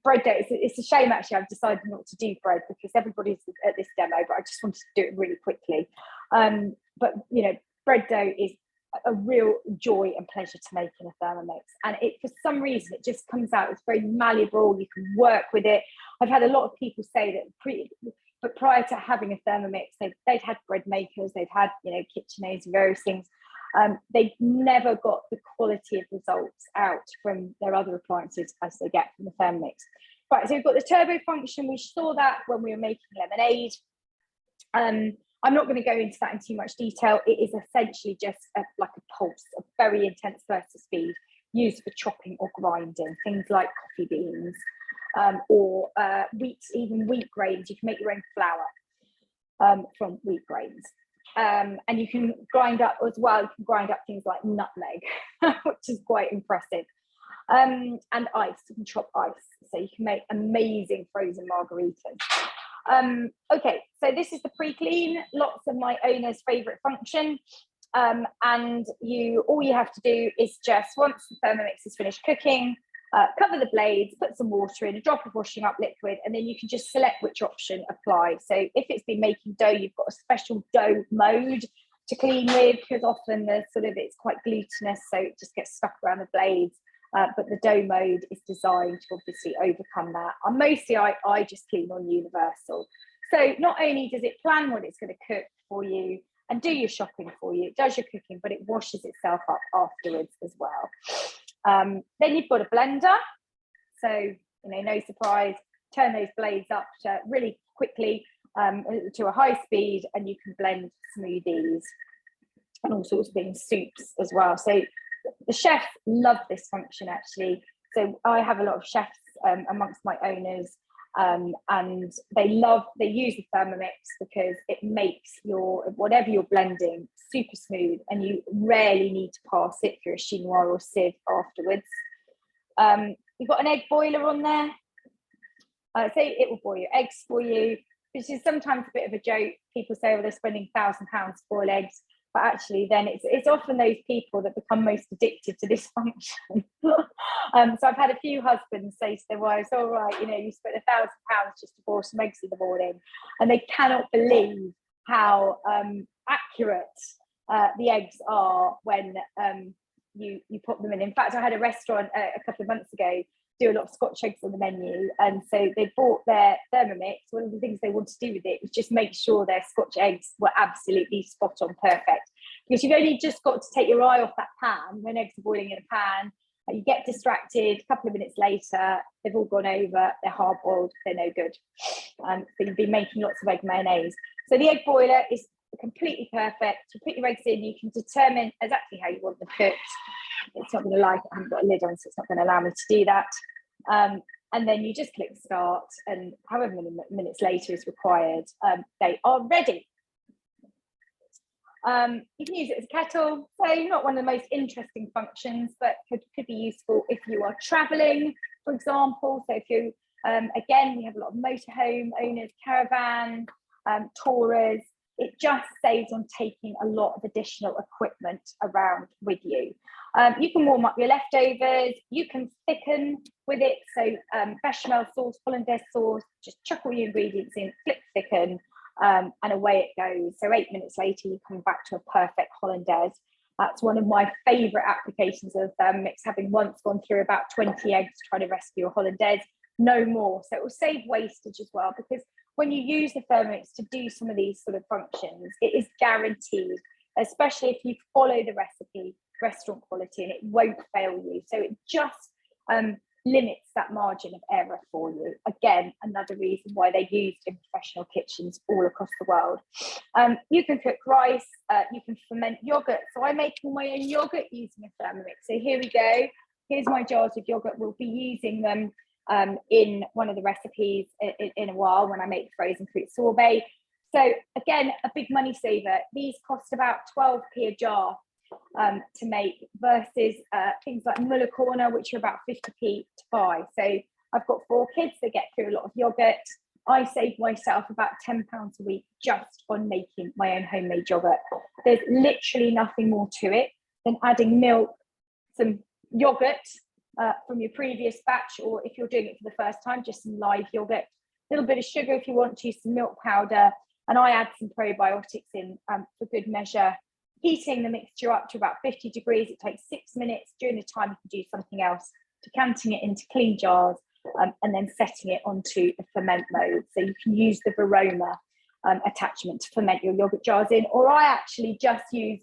Bread dough, it's a shame actually I've decided not to do bread because everybody's at this demo, but I just wanted to do it really quickly. But you know, bread dough is a real joy and pleasure to make in a Thermomix, and it for some reason it just comes out, it's very malleable, you can work with it. I've had a lot of people say that but prior to having a Thermomix, they'd had bread makers, they'd had, you know, KitchenAids and various things. They've never got the quality of results out from their other appliances as they get from the Thermomix. Right, so we've got the turbo function. We saw that when we were making lemonade. I'm not going to go into that in too much detail. It is essentially just like a pulse, a very intense burst of speed used for chopping or grinding, things like coffee beans or even wheat grains. You can make your own flour from wheat grains. And you can grind up as well, you can grind up things like nutmeg, which is quite impressive. And ice, you can chop ice. So you can make amazing frozen margaritas. Okay, so this is the pre-clean, lots of my owner's favorite function. And all you have to do is just, once the Thermomix is finished cooking, cover the blades, put some water in, a drop of washing up liquid, and then you can just select which option apply. So if it's been making dough, you've got a special dough mode to clean with, because often it's quite glutinous, so it just gets stuck around the blades. But the dough mode is designed to obviously overcome that. And mostly I just clean on universal. So not only does it plan what it's going to cook for you and do your shopping for you, it does your cooking, but it washes itself up afterwards as well. Then you've got a blender. So, you know, no surprise, turn those blades up to really quickly to a high speed, and you can blend smoothies and all sorts of things, soups as well. So the chefs love this function actually. So I have a lot of chefs amongst my owners, and they use the Thermomix because it makes whatever you're blending super smooth, and you rarely need to pass it through a chinois or sieve afterwards. You've got an egg boiler on there. So it will boil your eggs for you. which is sometimes a bit of a joke. People say, well, they're spending £1,000 to boil eggs, but actually then it's often those people that become most addicted to this function. So I've had a few husbands say to their wives, all right, you know, you spent £1,000 just to boil some eggs in the morning, and they cannot believe how accurate the eggs are when you put them in. In fact, I had a restaurant a couple of months ago do a lot of Scotch eggs on the menu, and so they bought their Thermomix. One of the things they wanted to do with it was just make sure their Scotch eggs were absolutely spot on perfect, because you've only just got to take your eye off that pan when eggs are boiling in a pan. You get distracted, a couple of minutes later they've all gone over, they're hard boiled, they're no good. So you've been making lots of egg mayonnaise. So the egg boiler is completely perfect. You put your eggs in, you can determine exactly how you want them cooked. It's not going to like it, I haven't got a lid on, so it's not going to allow me to do that. And then you just click start, and however many minutes later is required, they are ready. You can use it as a kettle, so not one of the most interesting functions, but could be useful if you are traveling, for example. So if you, again, we have a lot of motorhome owners, caravan, tourers. It just saves on taking a lot of additional equipment around with you. You can warm up your leftovers, you can thicken with it. So bechamel sauce, hollandaise sauce, just chuck all your ingredients in, click thicken, and away it goes. So 8 minutes later, you come back to a perfect hollandaise. That's one of my favourite applications of Thermomix, having once gone through about 20 eggs trying to rescue a hollandaise, no more. So it will save wastage as well, because when you use the Thermomix to do some of these sort of functions, it is guaranteed, especially if you follow the recipe, restaurant quality, and it won't fail you. So it just limits that margin of error for you. Again, another reason why they're used in professional kitchens all across the world. You can cook rice, you can ferment yogurt. So I make all my own yogurt using a Thermomix. So here we go. Here's my jars of yogurt. We'll be using them in one of the recipes in a while when I make frozen fruit sorbet. So again, a big money saver. These cost about 12p a jar to make, versus things like Muller Corner, which are about 50p to buy. So I've got 4 kids that get through a lot of yogurt. I save myself about £10 a week just on making my own homemade yogurt. There's literally nothing more to it than adding milk, some yogurt from your previous batch, or if you're doing it for the first time, just some live yogurt, a little bit of sugar if you want to, some milk powder, and I add some probiotics in for good measure. Heating the mixture up to about 50 degrees. It takes 6 minutes. During the time, you can do something else, decanting it into clean jars, and then setting it onto the ferment mode. So you can use the Veroma attachment to ferment your yogurt jars in, or I actually just use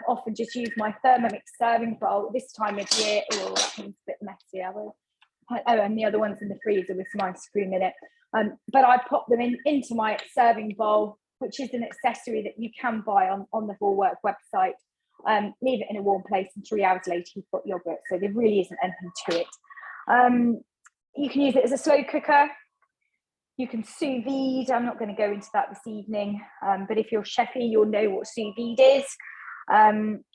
often just use my Thermomix serving bowl this time of year. Oh, that one's a bit messy. Oh, and the other one's in the freezer with some ice cream in it. But I pop them into my serving bowl, which is an accessory that you can buy on the Bulwark website. Leave it in a warm place, and 3 hours later you've got yogurt. So there really isn't anything to it. You can use it as a slow cooker. You can sous vide. I'm not going to go into that this evening, but if you're chefy, you'll know what sous vide is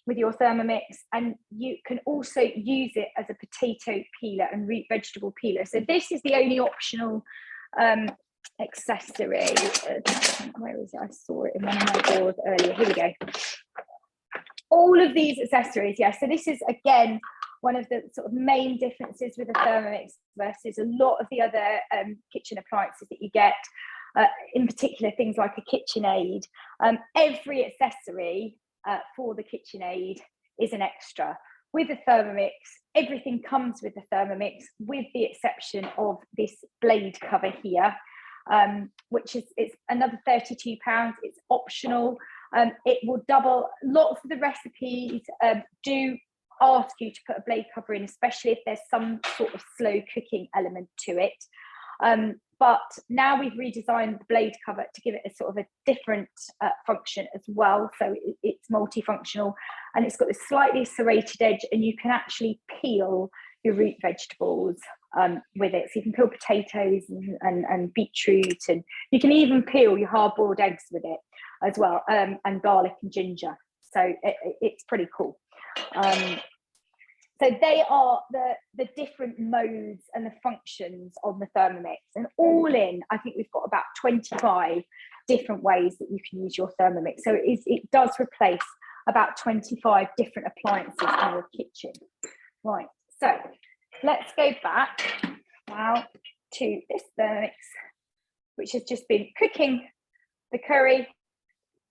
with your Thermomix. And you can also use it as a potato peeler and root vegetable peeler. So this is the only optional accessory. Where is it? I saw it in one of my boards earlier. Here we go. All of these accessories, yeah. So this is, again, one of the sort of main differences with the Thermomix versus a lot of the other kitchen appliances that you get, in particular things like a KitchenAid. Every accessory for the KitchenAid is an extra. With the Thermomix, everything comes with the Thermomix, with the exception of this blade cover here, which is, it's another £32. It's optional. It will double. Lots of the recipes do ask you to put a blade cover in, especially if there's some sort of slow cooking element to it. But now we've redesigned the blade cover to give it a sort of a different function as well. So it's multifunctional, and it's got this slightly serrated edge, and you can actually peel your root vegetables with it. So you can peel potatoes and beetroot, and you can even peel your hard-boiled eggs with it as well, and garlic and ginger. So it's pretty cool. So they are the different modes and the functions on the Thermomix. And all in, I think we've got about 25 different ways that you can use your Thermomix. So it does replace about 25 different appliances in your kitchen. Right, so let's go back now to this Thermomix, which has just been cooking the curry.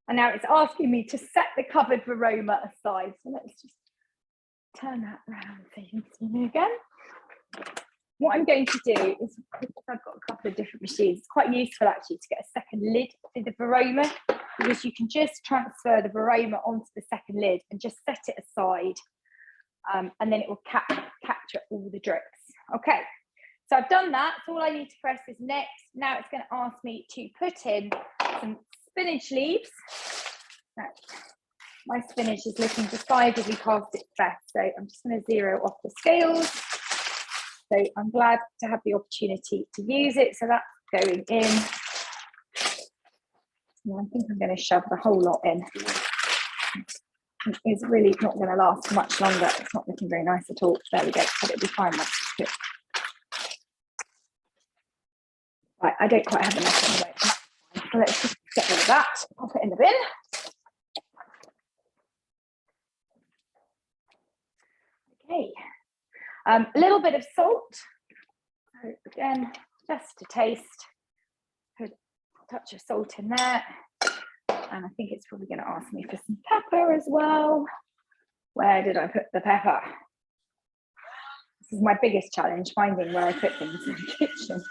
And now it's asking me to set the covered aroma aside. So let's just turn that around so you can see me again. What I'm going to do is, because I've got a couple of different machines, it's quite useful actually to get a second lid to the Varoma, because you can just transfer the Varoma onto the second lid and just set it aside, and then it will capture all the drips. Okay, so I've done that. So all I need to press is next. Now it's going to ask me to put in some spinach leaves. Now, my spinach is looking decidedly past its best, so I'm just going to zero off the scales. So I'm glad to have the opportunity to use it. So that's going in. Well, I think I'm going to shove the whole lot in. It's really not going to last much longer. It's not looking very nice at all. There we go, but it'll be fine once it's cooked. Right, I don't quite have enough anyway. So let's just get rid of that. Pop it in the bin. Okay, a little bit of salt. So again, just to taste. Put a touch of salt in there. And I think it's probably going to ask me for some pepper as well. Where did I put the pepper? This is my biggest challenge, finding where I put things in the kitchen,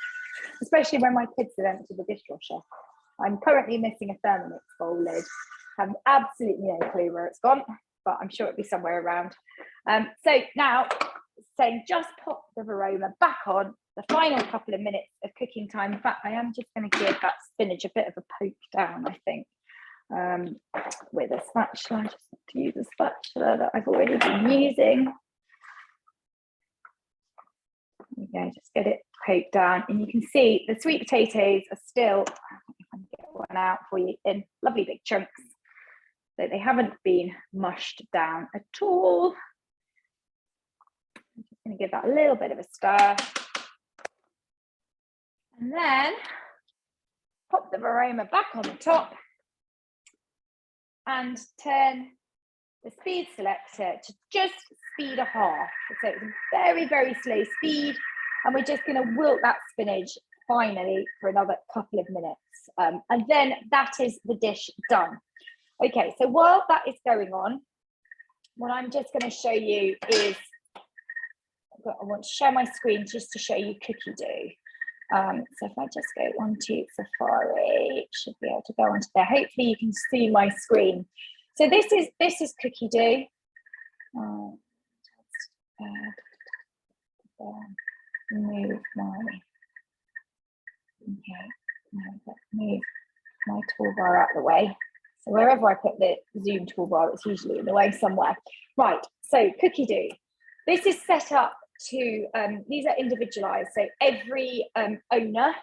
especially when my kids have emptied the dishwasher. I'm currently missing a Thermomix bowl lid. I have absolutely no clue where it's gone, but I'm sure it'll be somewhere around. So now it's saying just pop the Varoma back on, the final couple of minutes of cooking time. In fact, I am just going to give that spinach a bit of a poke down, I think, with a spatula. I just want to use a spatula that I've already been using. There we go, just get it poked down. And you can see the sweet potatoes are still, if I can get one out for you, in lovely big chunks. So they haven't been mushed down at all. I'm just going to give that a little bit of a stir. And then pop the Varoma back on the top and turn the speed selector to just speed a half. So it's a very, very slow speed. And we're just going to wilt that spinach finally for another couple of minutes. And then that is the dish done. Okay, so while that is going on, what I'm just going to show you is, I want to share my screen just to show you cookie dough. So if I just go onto Safari, it should be able to go onto there. Hopefully you can see my screen. So this is cookie dough. Move my toolbar out of the way. So wherever I put the Zoom toolbar, it's usually in the way somewhere. Right, so cookie dough. This is set up to, these are individualized. So every owner,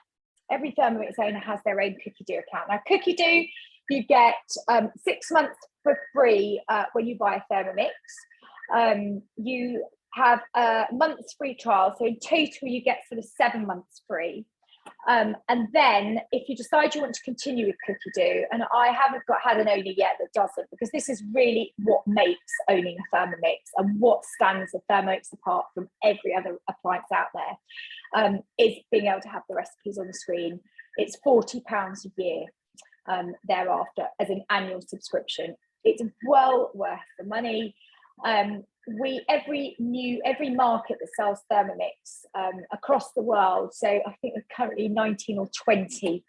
every Thermomix owner has their own cookie dough account. Now cookie dough, you get 6 months for free when you buy a Thermomix. You have a month's free trial. So in total, you get sort of 7 months free. And then if you decide you want to continue with cookie dough, and I haven't had an owner yet that doesn't, because this is really what makes owning a Thermomix and what stands the Thermomix apart from every other appliance out there, is being able to have the recipes on the screen. It's £40 a year thereafter as an annual subscription. It's well worth the money. Every market that sells Thermomix across the world, so I think we're currently 19 or 20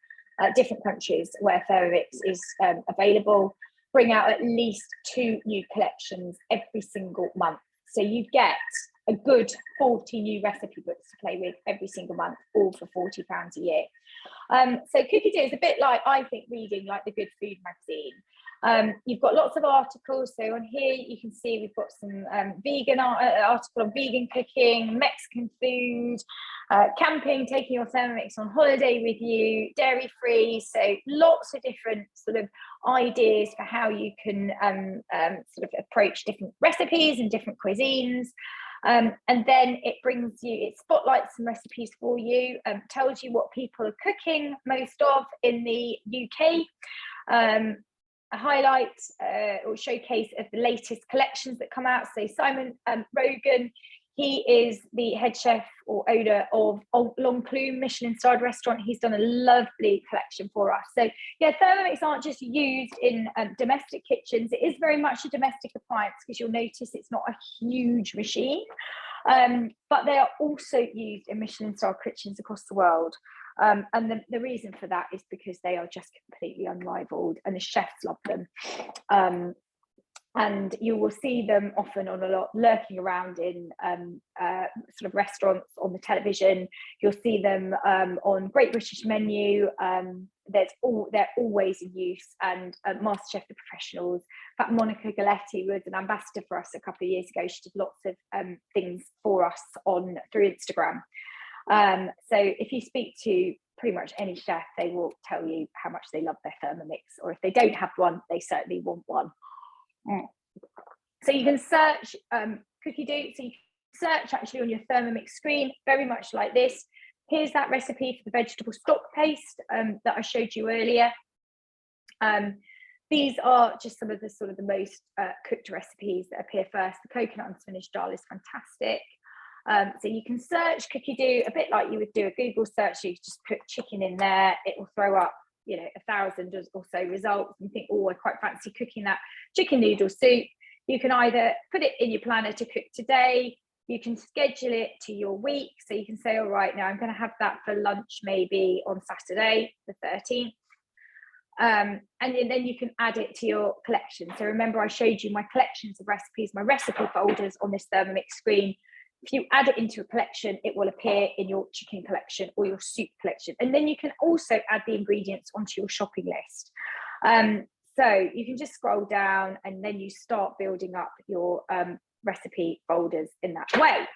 different countries where Thermomix is available, bring out at least 2 new collections every single month. So you get a good 40 new recipe books to play with every single month, all for £40 a year. So cookie dough is a bit like, I think, reading like the Good Food magazine. You've got lots of articles. So on here you can see we've got some vegan article on vegan cooking, Mexican food, camping, taking your Thermomix on holiday with you, dairy free. So lots of different sort of ideas for how you can sort of approach different recipes and different cuisines. And then it brings you, it spotlights some recipes for you, tells you what people are cooking most of in the UK, a highlight or showcase of the latest collections that come out. So Simon Rogan, he is the head chef or owner of Long Plume Michelin-starred restaurant. He's done a lovely collection for us. So yeah, Thermomix aren't just used in domestic kitchens. It is very much a domestic appliance, because you'll notice it's not a huge machine, but they are also used in Michelin-starred kitchens across the world. And the reason for that is because they are just completely unrivaled, and the chefs love them. And you will see them often on a lot, lurking around in sort of restaurants on the television. You'll see them on Great British Menu. They're always in use, and MasterChef The Professionals. In fact, Monica Galetti was an ambassador for us a couple of years ago. She did lots of things for us through Instagram. So if you speak to pretty much any chef, they will tell you how much they love their Thermomix, or if they don't have one, they certainly want one. So you can search cookie dough. So you can search actually on your Thermomix screen, very much like this. Here's that recipe for the vegetable stock paste that I showed you earlier. These are just some of the sort of the most cooked recipes that appear first. The coconut and spinach dal is fantastic. So you can search cookie dough a bit like you would do a Google search. You just put chicken in there, it will throw up, 1,000 or so results, and you think, oh, I quite fancy cooking that chicken noodle soup. You can either put it in your planner to cook today, you can schedule it to your week. So you can say, all right, now I'm going to have that for lunch maybe on Saturday the 13th. And then you can add it to your collection. So remember, I showed you my collections of recipes, my recipe folders on this Thermomix screen. If you add it into a collection, it will appear in your chicken collection or your soup collection. And then you can also add the ingredients onto your shopping list. So you can just scroll down, and then you start building up your recipe folders in that way.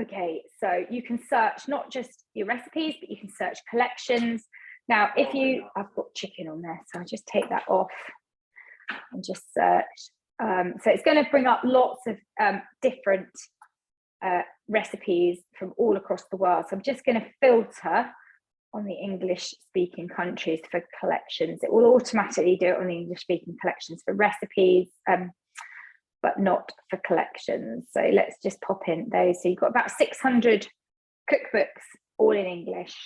Okay, so you can search not just your recipes, but you can search collections. Now, I've got chicken on there, so I'll just take that off and just search. So it's going to bring up lots of different recipes from all across the world. So I'm just going to filter on the English speaking countries for collections. It will automatically do it on the English speaking collections for recipes, but not for collections. So let's just pop in those. So you've got about 600 cookbooks, all in English,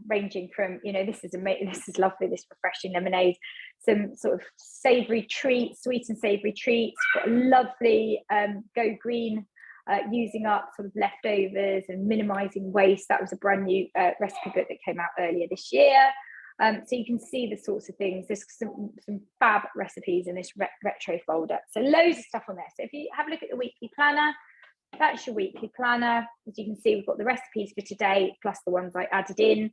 ranging from, this is amazing, this is lovely, this refreshing lemonade, some sort of savoury treats, sweet and savoury treats, got a lovely Go Green, using up sort of leftovers and minimising waste. That was a brand new recipe book that came out earlier this year. So you can see the sorts of things. There's some fab recipes in this retro folder. So loads of stuff on there. So if you have a look at the weekly planner, that's your weekly planner. As you can see, we've got the recipes for today, plus the ones I added in.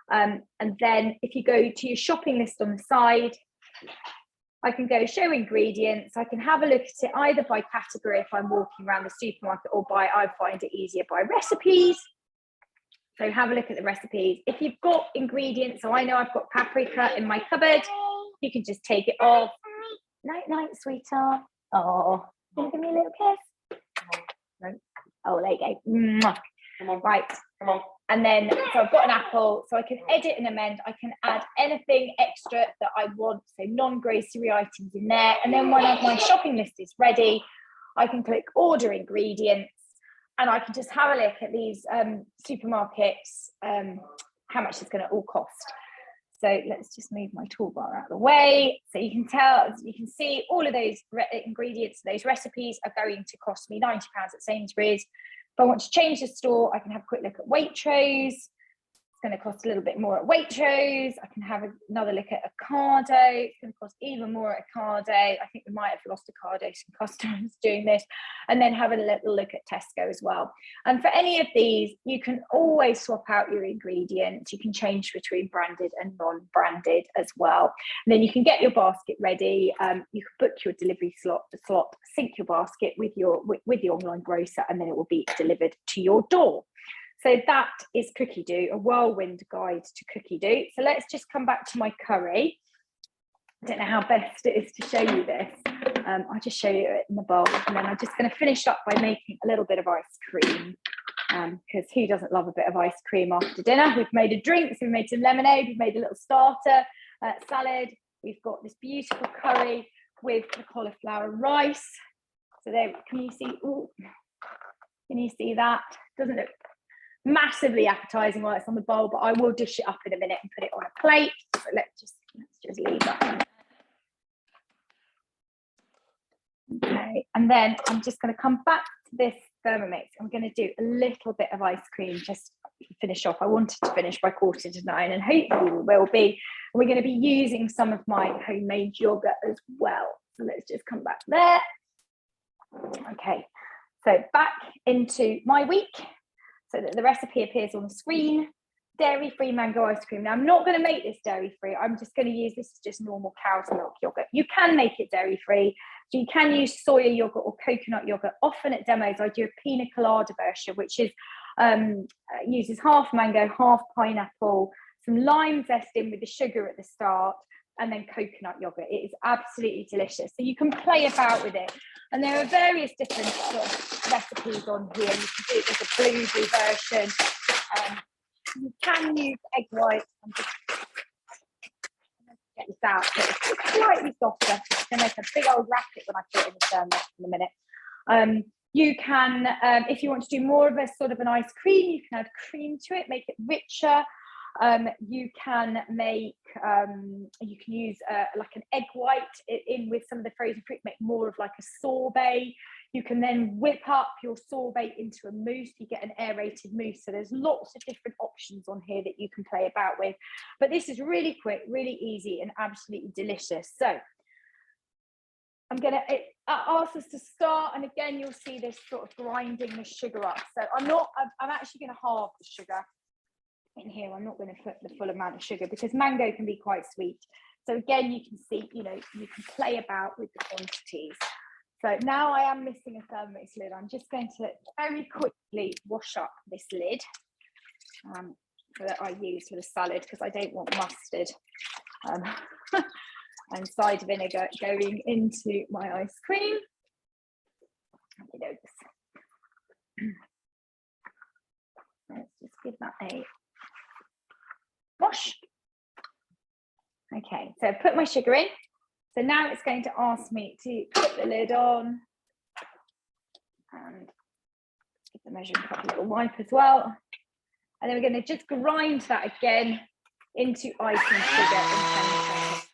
And then if you go to your shopping list on the side, I can go show ingredients. I can have a look at it either by category if I'm walking around the supermarket, or I find it easier by recipes. So have a look at the recipes. If you've got ingredients, so I know I've got paprika in my cupboard, you can just take it off. Night, night, sweetheart. Oh, can you give me a little kiss? No. Oh, there you go. Come on. Right. Come on. And then, so I've got an apple, so I can edit and amend. I can add anything extra that I want, so non-grocery items in there. And then when my shopping list is ready, I can click order ingredients, and I can just have a look at these supermarkets, how much it's going to all cost. So let's just move my toolbar out of the way. So you can see all of those ingredients, those recipes are going to cost me £90 at Sainsbury's. If I want to change the store, I can have a quick look at Waitrose. It's going to cost a little bit more at Waitrose. I can have another look at Ocado. It's going to cost even more at Ocado. I think we might have lost Ocado, some customers doing this. And then have a little look at Tesco as well. And for any of these, you can always swap out your ingredients. You can change between branded and non-branded as well. And then you can get your basket ready. You can book your delivery slot, sync your basket with the online grocer, and then it will be delivered to your door. So that is cookie dough, a whirlwind guide to cookie dough. So let's just come back to my curry. I don't know how best it is to show you this. I'll just show you it in the bowl, and then I'm just going to finish up by making a little bit of ice cream, because who doesn't love a bit of ice cream after dinner? We've made a drink, so we've made some lemonade, we've made a little starter salad, we've got this beautiful curry with the cauliflower rice. So there, can you see? Ooh, can you see that? Doesn't look massively appetizing while it's on the bowl, but I will dish it up in a minute and put it on a plate. So let's just leave that. Okay, and then I'm just going to come back to this Thermomix. I'm going to do a little bit of ice cream just to finish off. I wanted to finish by 8:45, and hopefully we will be. We're going to be using some of my homemade yogurt as well. So let's just come back there. Okay, so back into my week so that the recipe appears on the screen. Dairy-free mango ice cream. Now, I'm not going to make this dairy-free. I'm just going to use, this is just normal cow's milk yogurt. You can make it dairy-free. So you can use soya yogurt or coconut yogurt. Often at demos, I do a pina colada version, which is uses half mango, half pineapple, some lime zest in with the sugar at the start, and then coconut yogurt. It is absolutely delicious. So you can play about with it. And there are various different sort of recipes on here. You can do it as a blueberry version. You can use egg white. I'm just get this out. So it's slightly softer. It's going to make a big old racket when I put it in the thermos in a minute. You can, if you want to do more of a sort of an ice cream, you can add cream to it, make it richer. You can make, you can use like an egg white in with some of the frozen fruit, make more of like a sorbet. You can then whip up your sorbet into a mousse. You get an aerated mousse. So there's lots of different options on here that you can play about with. But this is really quick, really easy, and absolutely delicious. So I'm going to ask us to start. And again, you'll see this sort of grinding the sugar up. So I'm actually going to halve the sugar in here. I'm not going to put the full amount of sugar because mango can be quite sweet. So again, you can see, you can play about with the quantities. So now I am missing a Thermomix lid. I'm just going to very quickly wash up this lid that I use for the salad because I don't want mustard and cider vinegar going into my ice cream. Let's just give that a wash. Okay, so I've put my sugar in. So now it's going to ask me to put the lid on and give the measuring cup a little wipe as well. And then we're going to just grind that again into icing sugar in 10 seconds.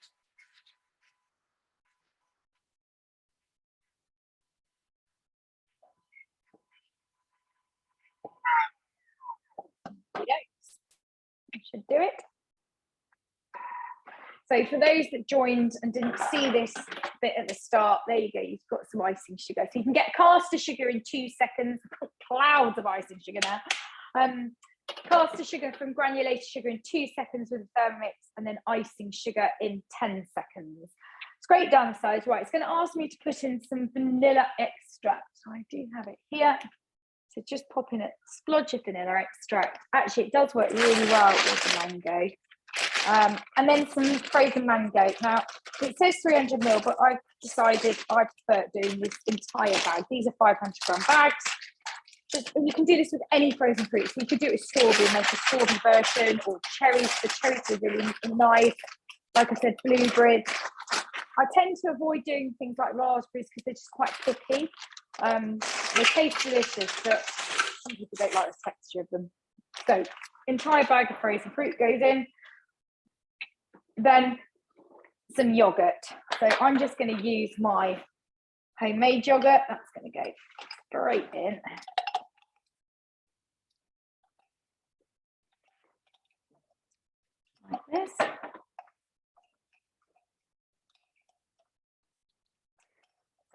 There we go. I should do it. So for those that joined and didn't see this bit at the start, there you go, you've got some icing sugar. So you can get caster sugar in 2 seconds, clouds of icing sugar now. Caster sugar from granulated sugar in 2 seconds with a Thermomix, and then icing sugar in 10 seconds. It's great down the sides. Right, it's going to ask me to put in some vanilla extract. I do have it here. So just pop in a splodge of vanilla extract. Actually, it does work really well with the mango. And then some frozen mango. Now, it says 300 ml, but I've decided I prefer doing this entire bag. These are 500 gram bags. You can do this with any frozen fruit. So you could do it with strawberry, make a strawberry version, or cherries. The cherries are really nice. Like I said, blueberries. I tend to avoid doing things like raspberries because they're just quite picky. They taste delicious, but some people don't like the texture of them. So, entire bag of frozen fruit goes in. Then some yogurt. So I'm just going to use my homemade yogurt. That's going to go straight in. Like this.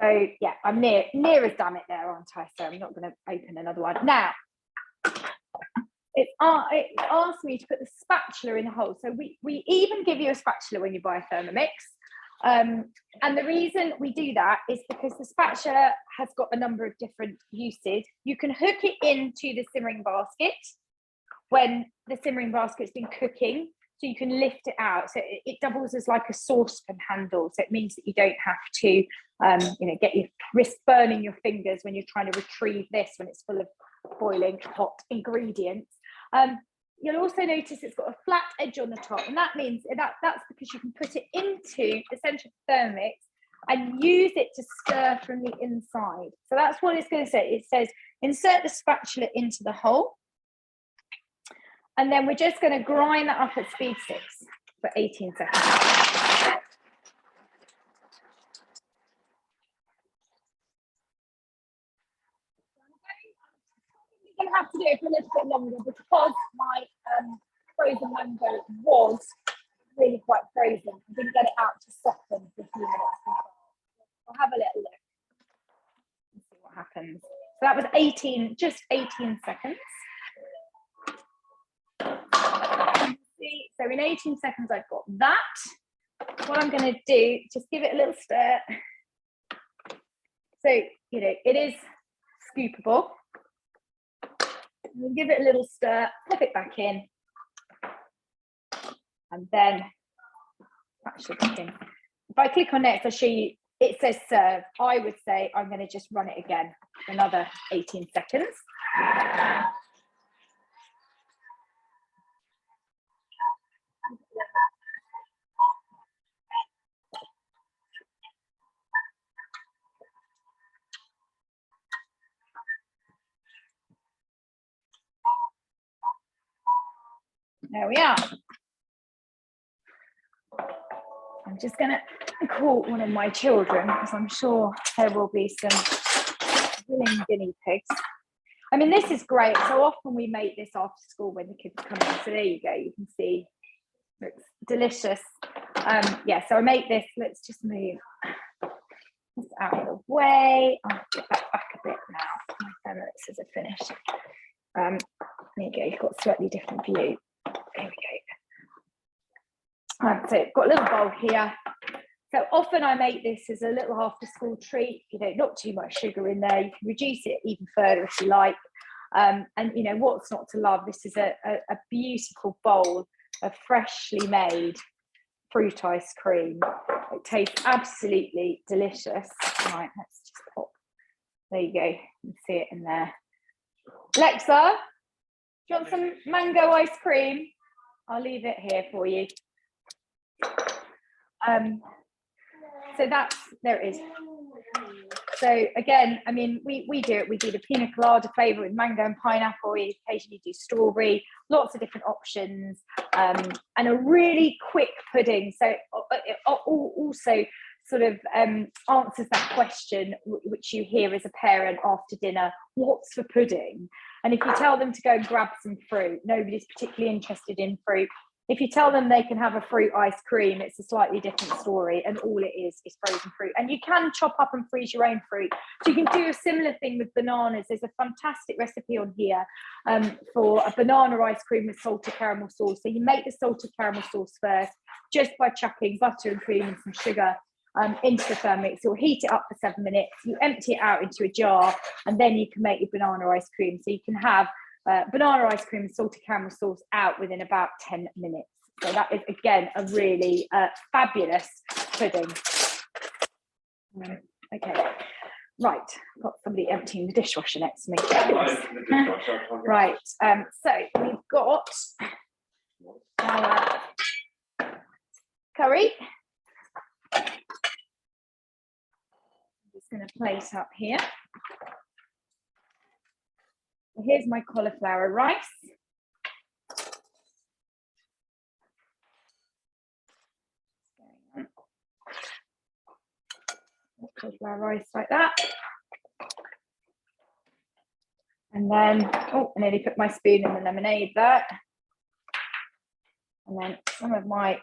So yeah, I'm near as damn it there, aren't I? So I'm not going to open another one. Now, it asked me to put the spatula in the hole. So we even give you a spatula when you buy a Thermomix. And the reason we do that is because the spatula has got a number of different uses. You can hook it into the simmering basket when the simmering basket's been cooking. so you can lift it out. So it doubles as like a saucepan handle. So it means that you don't have to, you know, get your wrist burning your fingers when you're trying to retrieve this when it's full of boiling hot ingredients. You'll also notice it's got a flat edge on the top, and that means that's because you can put it into the centre of the Thermomix and use it to stir from the inside. So that's what it's going to say. It says, insert the spatula into the hole. And then we're just going to grind that up at speed 6 for 18 seconds. I'm going to have to do it for a little bit longer because my frozen mango was really quite frozen. I didn't get it out to soften for a few minutes before. I'll have a little look and see what happens. So that was 18, just 18 seconds. So in 18 seconds, I've got that. What I'm going to do, just give it a little stir. So, you know, it is scoopable. We'll give it a little stir, pop it back in. And then, actually, if I click on next, I'll show you, it says serve. I would say I'm going to just run it again for another 18 seconds. There we are. I'm just going to call one of my children because I'm sure there will be some willing guinea pigs. I mean, this is great. So often we make this after school when the kids come in. So there you go. You can see it's delicious. Yeah, so I make this. Let's just move this out of the way. I'll get that back a bit now. My Thermomixes are finished. There you go. You've got a slightly different view. There we go. So I've got a little bowl here. So often I make this as a little after school treat, you know, not too much sugar in there. You can reduce it even further if you like. And you know, what's not to love? This is a beautiful bowl of freshly made fruit ice cream. It tastes absolutely delicious. Right, let's just pop. There you go. You can see it in there. Alexa, do you want some mango ice cream? I'll leave it here for you. So that's, there it is. So again, I mean, we do it. We do the pina colada flavour with mango and pineapple. We occasionally do strawberry, lots of different options, and a really quick pudding. So it also sort of answers that question which you hear as a parent after dinner, what's for pudding? And if you tell them to go and grab some fruit, nobody's particularly interested in fruit. If you tell them they can have a fruit ice cream, it's a slightly different story, and all it is frozen fruit. And you can chop up and freeze your own fruit. So you can do a similar thing with bananas. There's a fantastic recipe on here for a banana ice cream with salted caramel sauce. So you make the salted caramel sauce first, just by chucking butter and cream and some sugar into the Thermomix. You'll heat it up for 7 minutes. You empty it out into a jar, and then you can make your banana ice cream. So you can have banana ice cream and salted caramel sauce out within about 10 minutes. So that is, again, a really fabulous pudding. Okay, right. I've got somebody emptying the dishwasher next to me. Right, so we've got our curry. I'm just going to place up here. Here's my cauliflower rice. Cauliflower rice like that. And then, oh, I nearly put my spoon in the lemonade there. And then some of my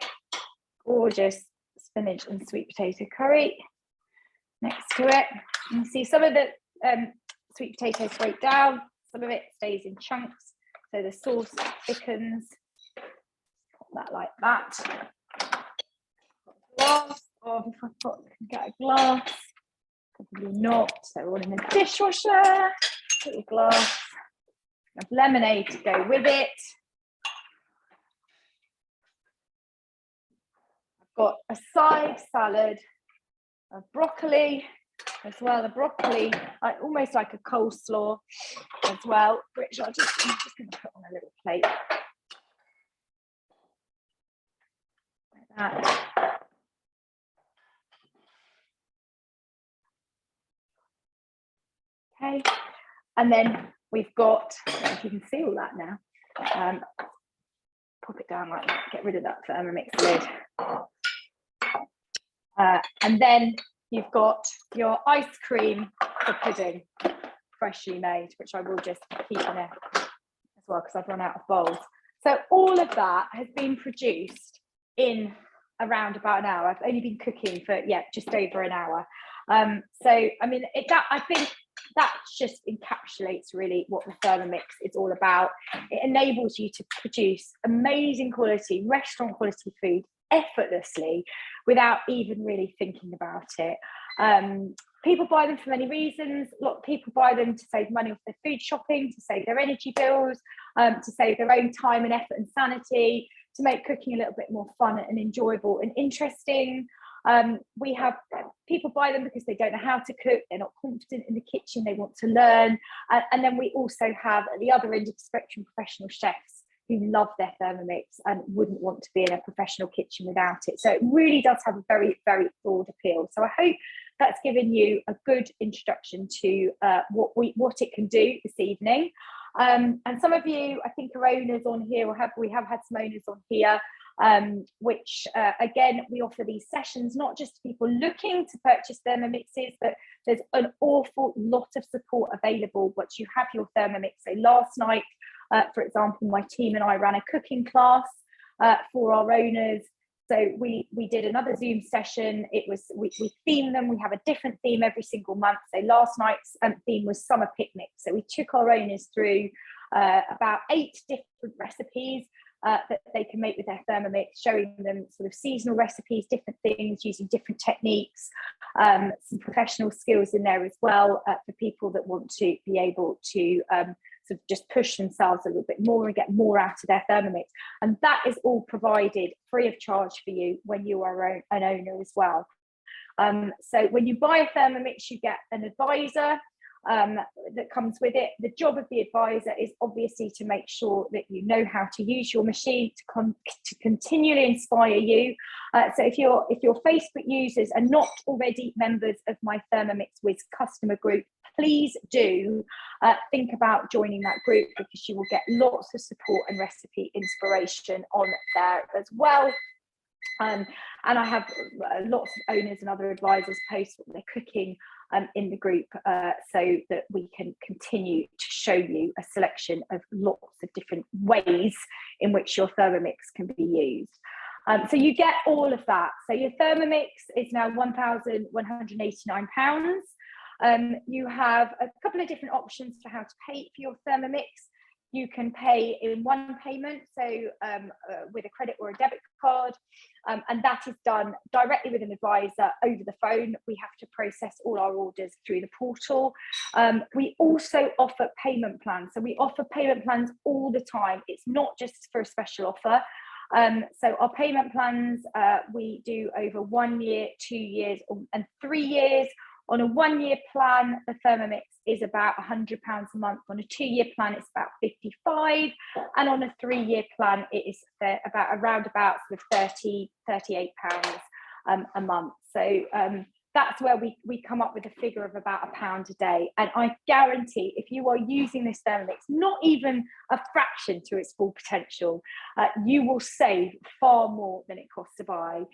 gorgeous spinach and sweet potato curry next to it. You see some of the sweet potatoes break down. Some of it stays in chunks, so the sauce thickens. Put that like that. Glass, or if I get a glass, probably not. So all in the dishwasher. Little glass of lemonade to go with it. got a side salad, a broccoli as well, a broccoli, almost like a coleslaw as well, which I'm just going to put on a little plate. Like that. Okay, and then we've got, I don't know if you can see all that now, pop it down like that, get rid of that Thermomix lid. And then you've got your ice cream for pudding, freshly made, which I will just keep in there as well because I've run out of bowls. So all of that has been produced in around about an hour. I've only been cooking for, just over an hour. So, I mean, I think that just encapsulates really what the Thermomix is all about. It enables you to produce amazing quality, restaurant quality food effortlessly without even really thinking about it. People buy them for many reasons. A lot of people buy them to save money off their food shopping, to save their energy bills, to save their own time and effort and sanity, to make cooking a little bit more fun and enjoyable and interesting. We have people buy them because they don't know how to cook, they're not confident in the kitchen, they want to learn. And then we also have at the other end of the spectrum professional chefs who love their Thermomix and wouldn't want to be in a professional kitchen without it. So it really does have a very, very broad appeal. So I hope that's given you a good introduction to what it can do this evening. And some of you, I think, are owners on here, or we have had some owners on here, which again, we offer these sessions not just to people looking to purchase Thermomixes, but there's an awful lot of support available once you have your Thermomix. So last night, for example, my team and I ran a cooking class for our owners. So we did another Zoom session. It was we themed them. We have a different theme every single month. So last night's theme was summer picnic. So we took our owners through about 8 different recipes that they can make with their Thermomix, showing them sort of seasonal recipes, different things, using different techniques, some professional skills in there as well for people that want to be able to sort of just push themselves a little bit more and get more out of their Thermomix. And that is all provided free of charge for you when you are an owner as well. So when you buy a Thermomix, you get an advisor that comes with it. The job of the advisor is obviously to make sure that you know how to use your machine to continually inspire you. So if your Facebook users are not already members of my Thermomix Wiz customer group, please do think about joining that group, because you will get lots of support and recipe inspiration on there as well. And I have lots of owners and other advisors post what they're cooking in the group, so that we can continue to show you a selection of lots of different ways in which your Thermomix can be used. So you get all of that. So your Thermomix is now £1,189. You have a couple of different options for how to pay for your Thermomix. You can pay in one payment, so with a credit or a debit card, and that is done directly with an advisor over the phone. We have to process all our orders through the portal. We also offer payment plans. So we offer payment plans all the time. It's not just for a special offer. So our payment plans, we do over 1 year, 2 years, and 3 years. On a 1 year plan, the Thermomix is about £100 a month. On a 2 year plan, it's about 55. And on a 3 year plan, it is around about sort of £38 a month. So that's where we come up with a figure of about £1 a day. And I guarantee if you are using this Thermomix, not even a fraction to its full potential, you will save far more than it costs to buy.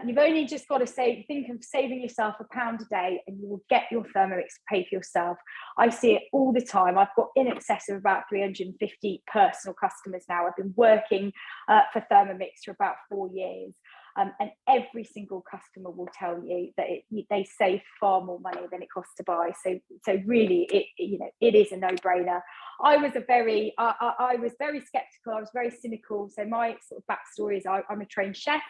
You've only just got to think of saving yourself £1 a day, and you will get your Thermomix to pay for yourself. I see it all the time. I've got in excess of about 350 personal customers now. I've been working for Thermomix for about 4 years. And every single customer will tell you that they save far more money than it costs to buy. So really, it is a no-brainer. I was very skeptical. I was very cynical. So my sort of backstory is I'm a trained chef,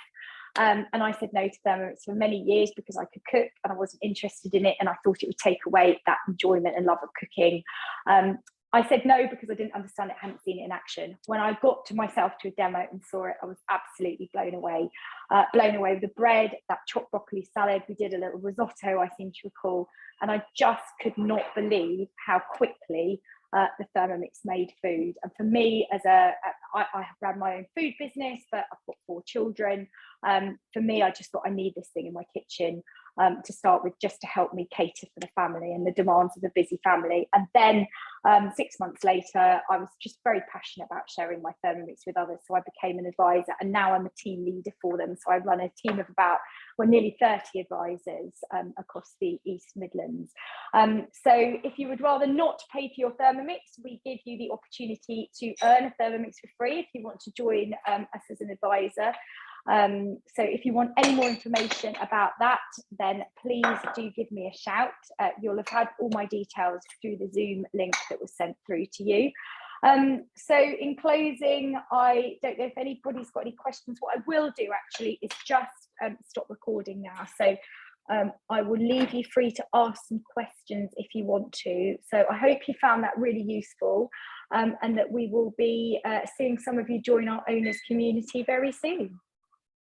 and I said no to Thermomix for many years because I could cook and I wasn't interested in it, and I thought it would take away that enjoyment and love of cooking. I said no because I didn't understand it, hadn't seen it in action. When I got to myself to a demo and saw it, I was absolutely blown away with the bread, that chopped broccoli salad. We did a little risotto, I seem to recall, and I just could not believe how quickly the Thermomix made food. And for me, I have run my own food business, but I've got 4 children. For me, I just thought I need this thing in my kitchen to start with, just to help me cater for the family and the demands of a busy family. And then 6 months later, I was just very passionate about sharing my Thermomix with others. So I became an advisor, and now I'm a team leader for them. So I run a team of nearly 30 advisors across the East Midlands. So if you would rather not pay for your Thermomix, we give you the opportunity to earn a Thermomix for free if you want to join us as an advisor. So if you want any more information about that, then please do give me a shout. You'll have had all my details through the Zoom link that was sent through to you. So in closing, I don't know if anybody's got any questions. What I will do actually is just stop recording now. So I will leave you free to ask some questions if you want to. So I hope you found that really useful, and that we will be seeing some of you join our owners community very soon.